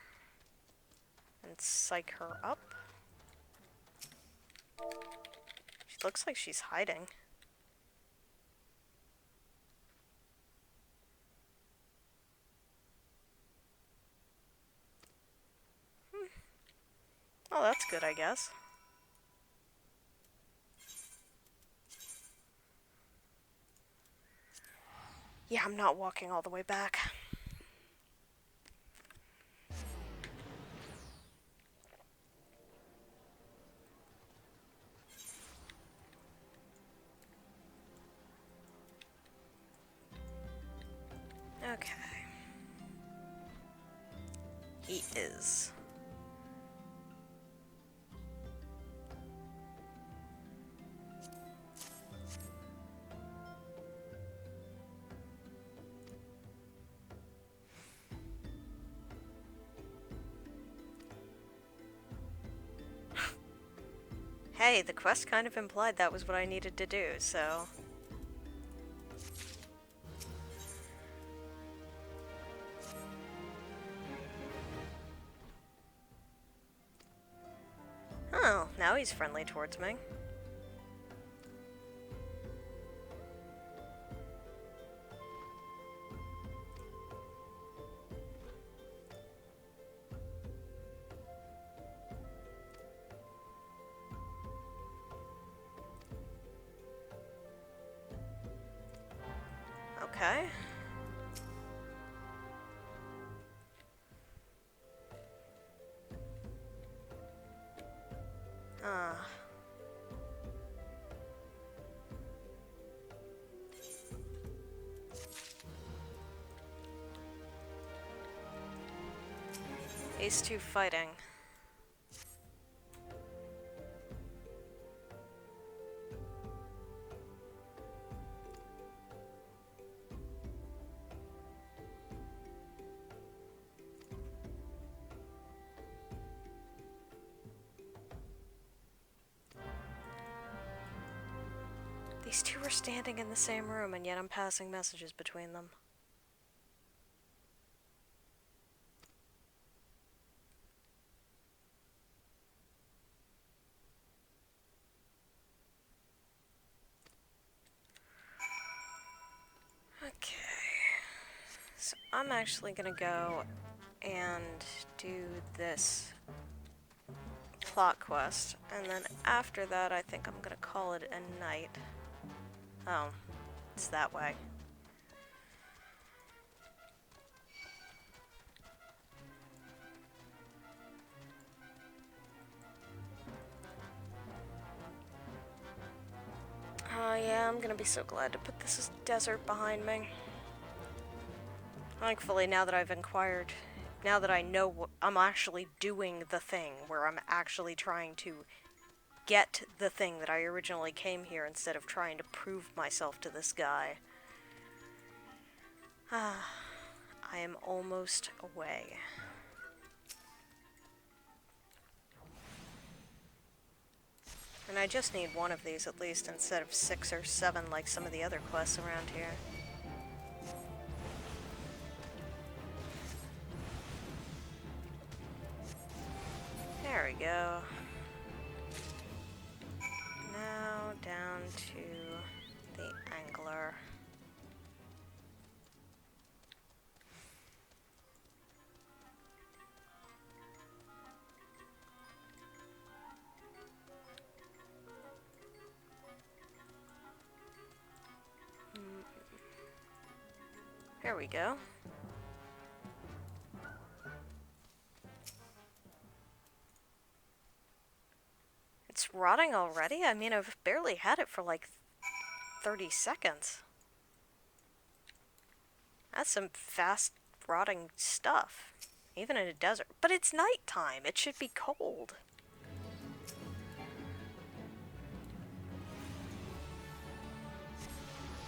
and psych her up. She looks like she's hiding. Oh, that's good, I guess. Yeah, I'm not walking all the way back. Okay. He is. Hey, the quest kind of implied that was what I needed to do, so... Oh, now he's friendly towards me. Okay. These two fighting. These two are standing in the same room, and yet I'm passing messages between them. Okay. So I'm actually gonna go and do this plot quest, and then after that I think I'm gonna call it a night. Oh, it's that way. Oh yeah, I'm gonna be so glad to put this desert behind me. Thankfully, now that I've inquired, now that I know what I'm actually doing the thing, where I'm actually trying to get the thing that I originally came here instead of trying to prove myself to this guy. I am almost away. And I just need one of these at least instead of 6 or 7 like some of the other quests around here. There we go. Now down to the angler. There we go. It's rotting already? I mean, I've barely had it for like 30 seconds. That's some fast rotting stuff, even in a desert. But it's nighttime. It should be cold.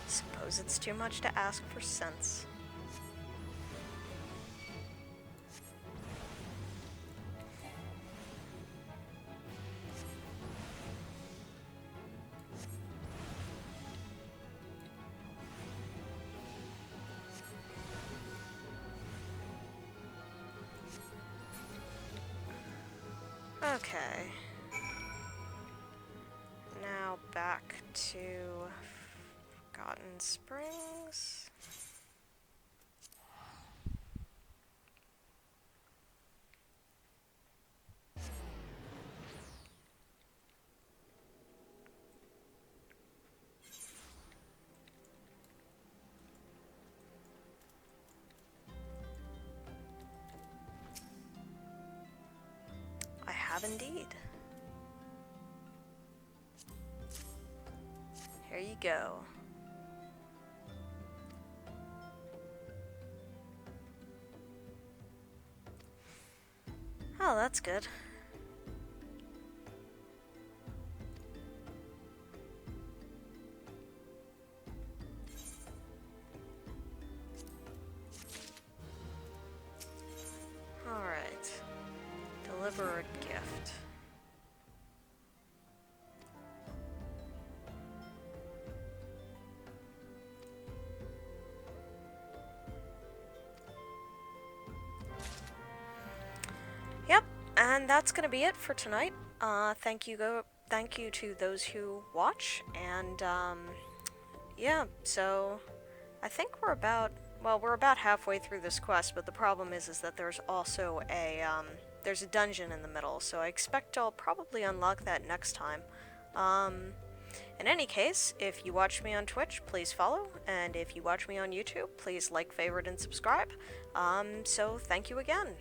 Suppose it's too much to ask for sense. Okay. Now back to Forgotten Springs. I have indeed. Here you go. Oh, that's good. Alright. Deliver a gift. Yep, and that's gonna be it for tonight. Thank you to those who watch, and yeah, so I think we're about halfway through this quest, but the problem is that there's also a there's a dungeon in the middle, so I expect I'll probably unlock that next time. In any case, if you watch me on Twitch, please follow, and if you watch me on YouTube, please like, favorite, and subscribe. So thank you again.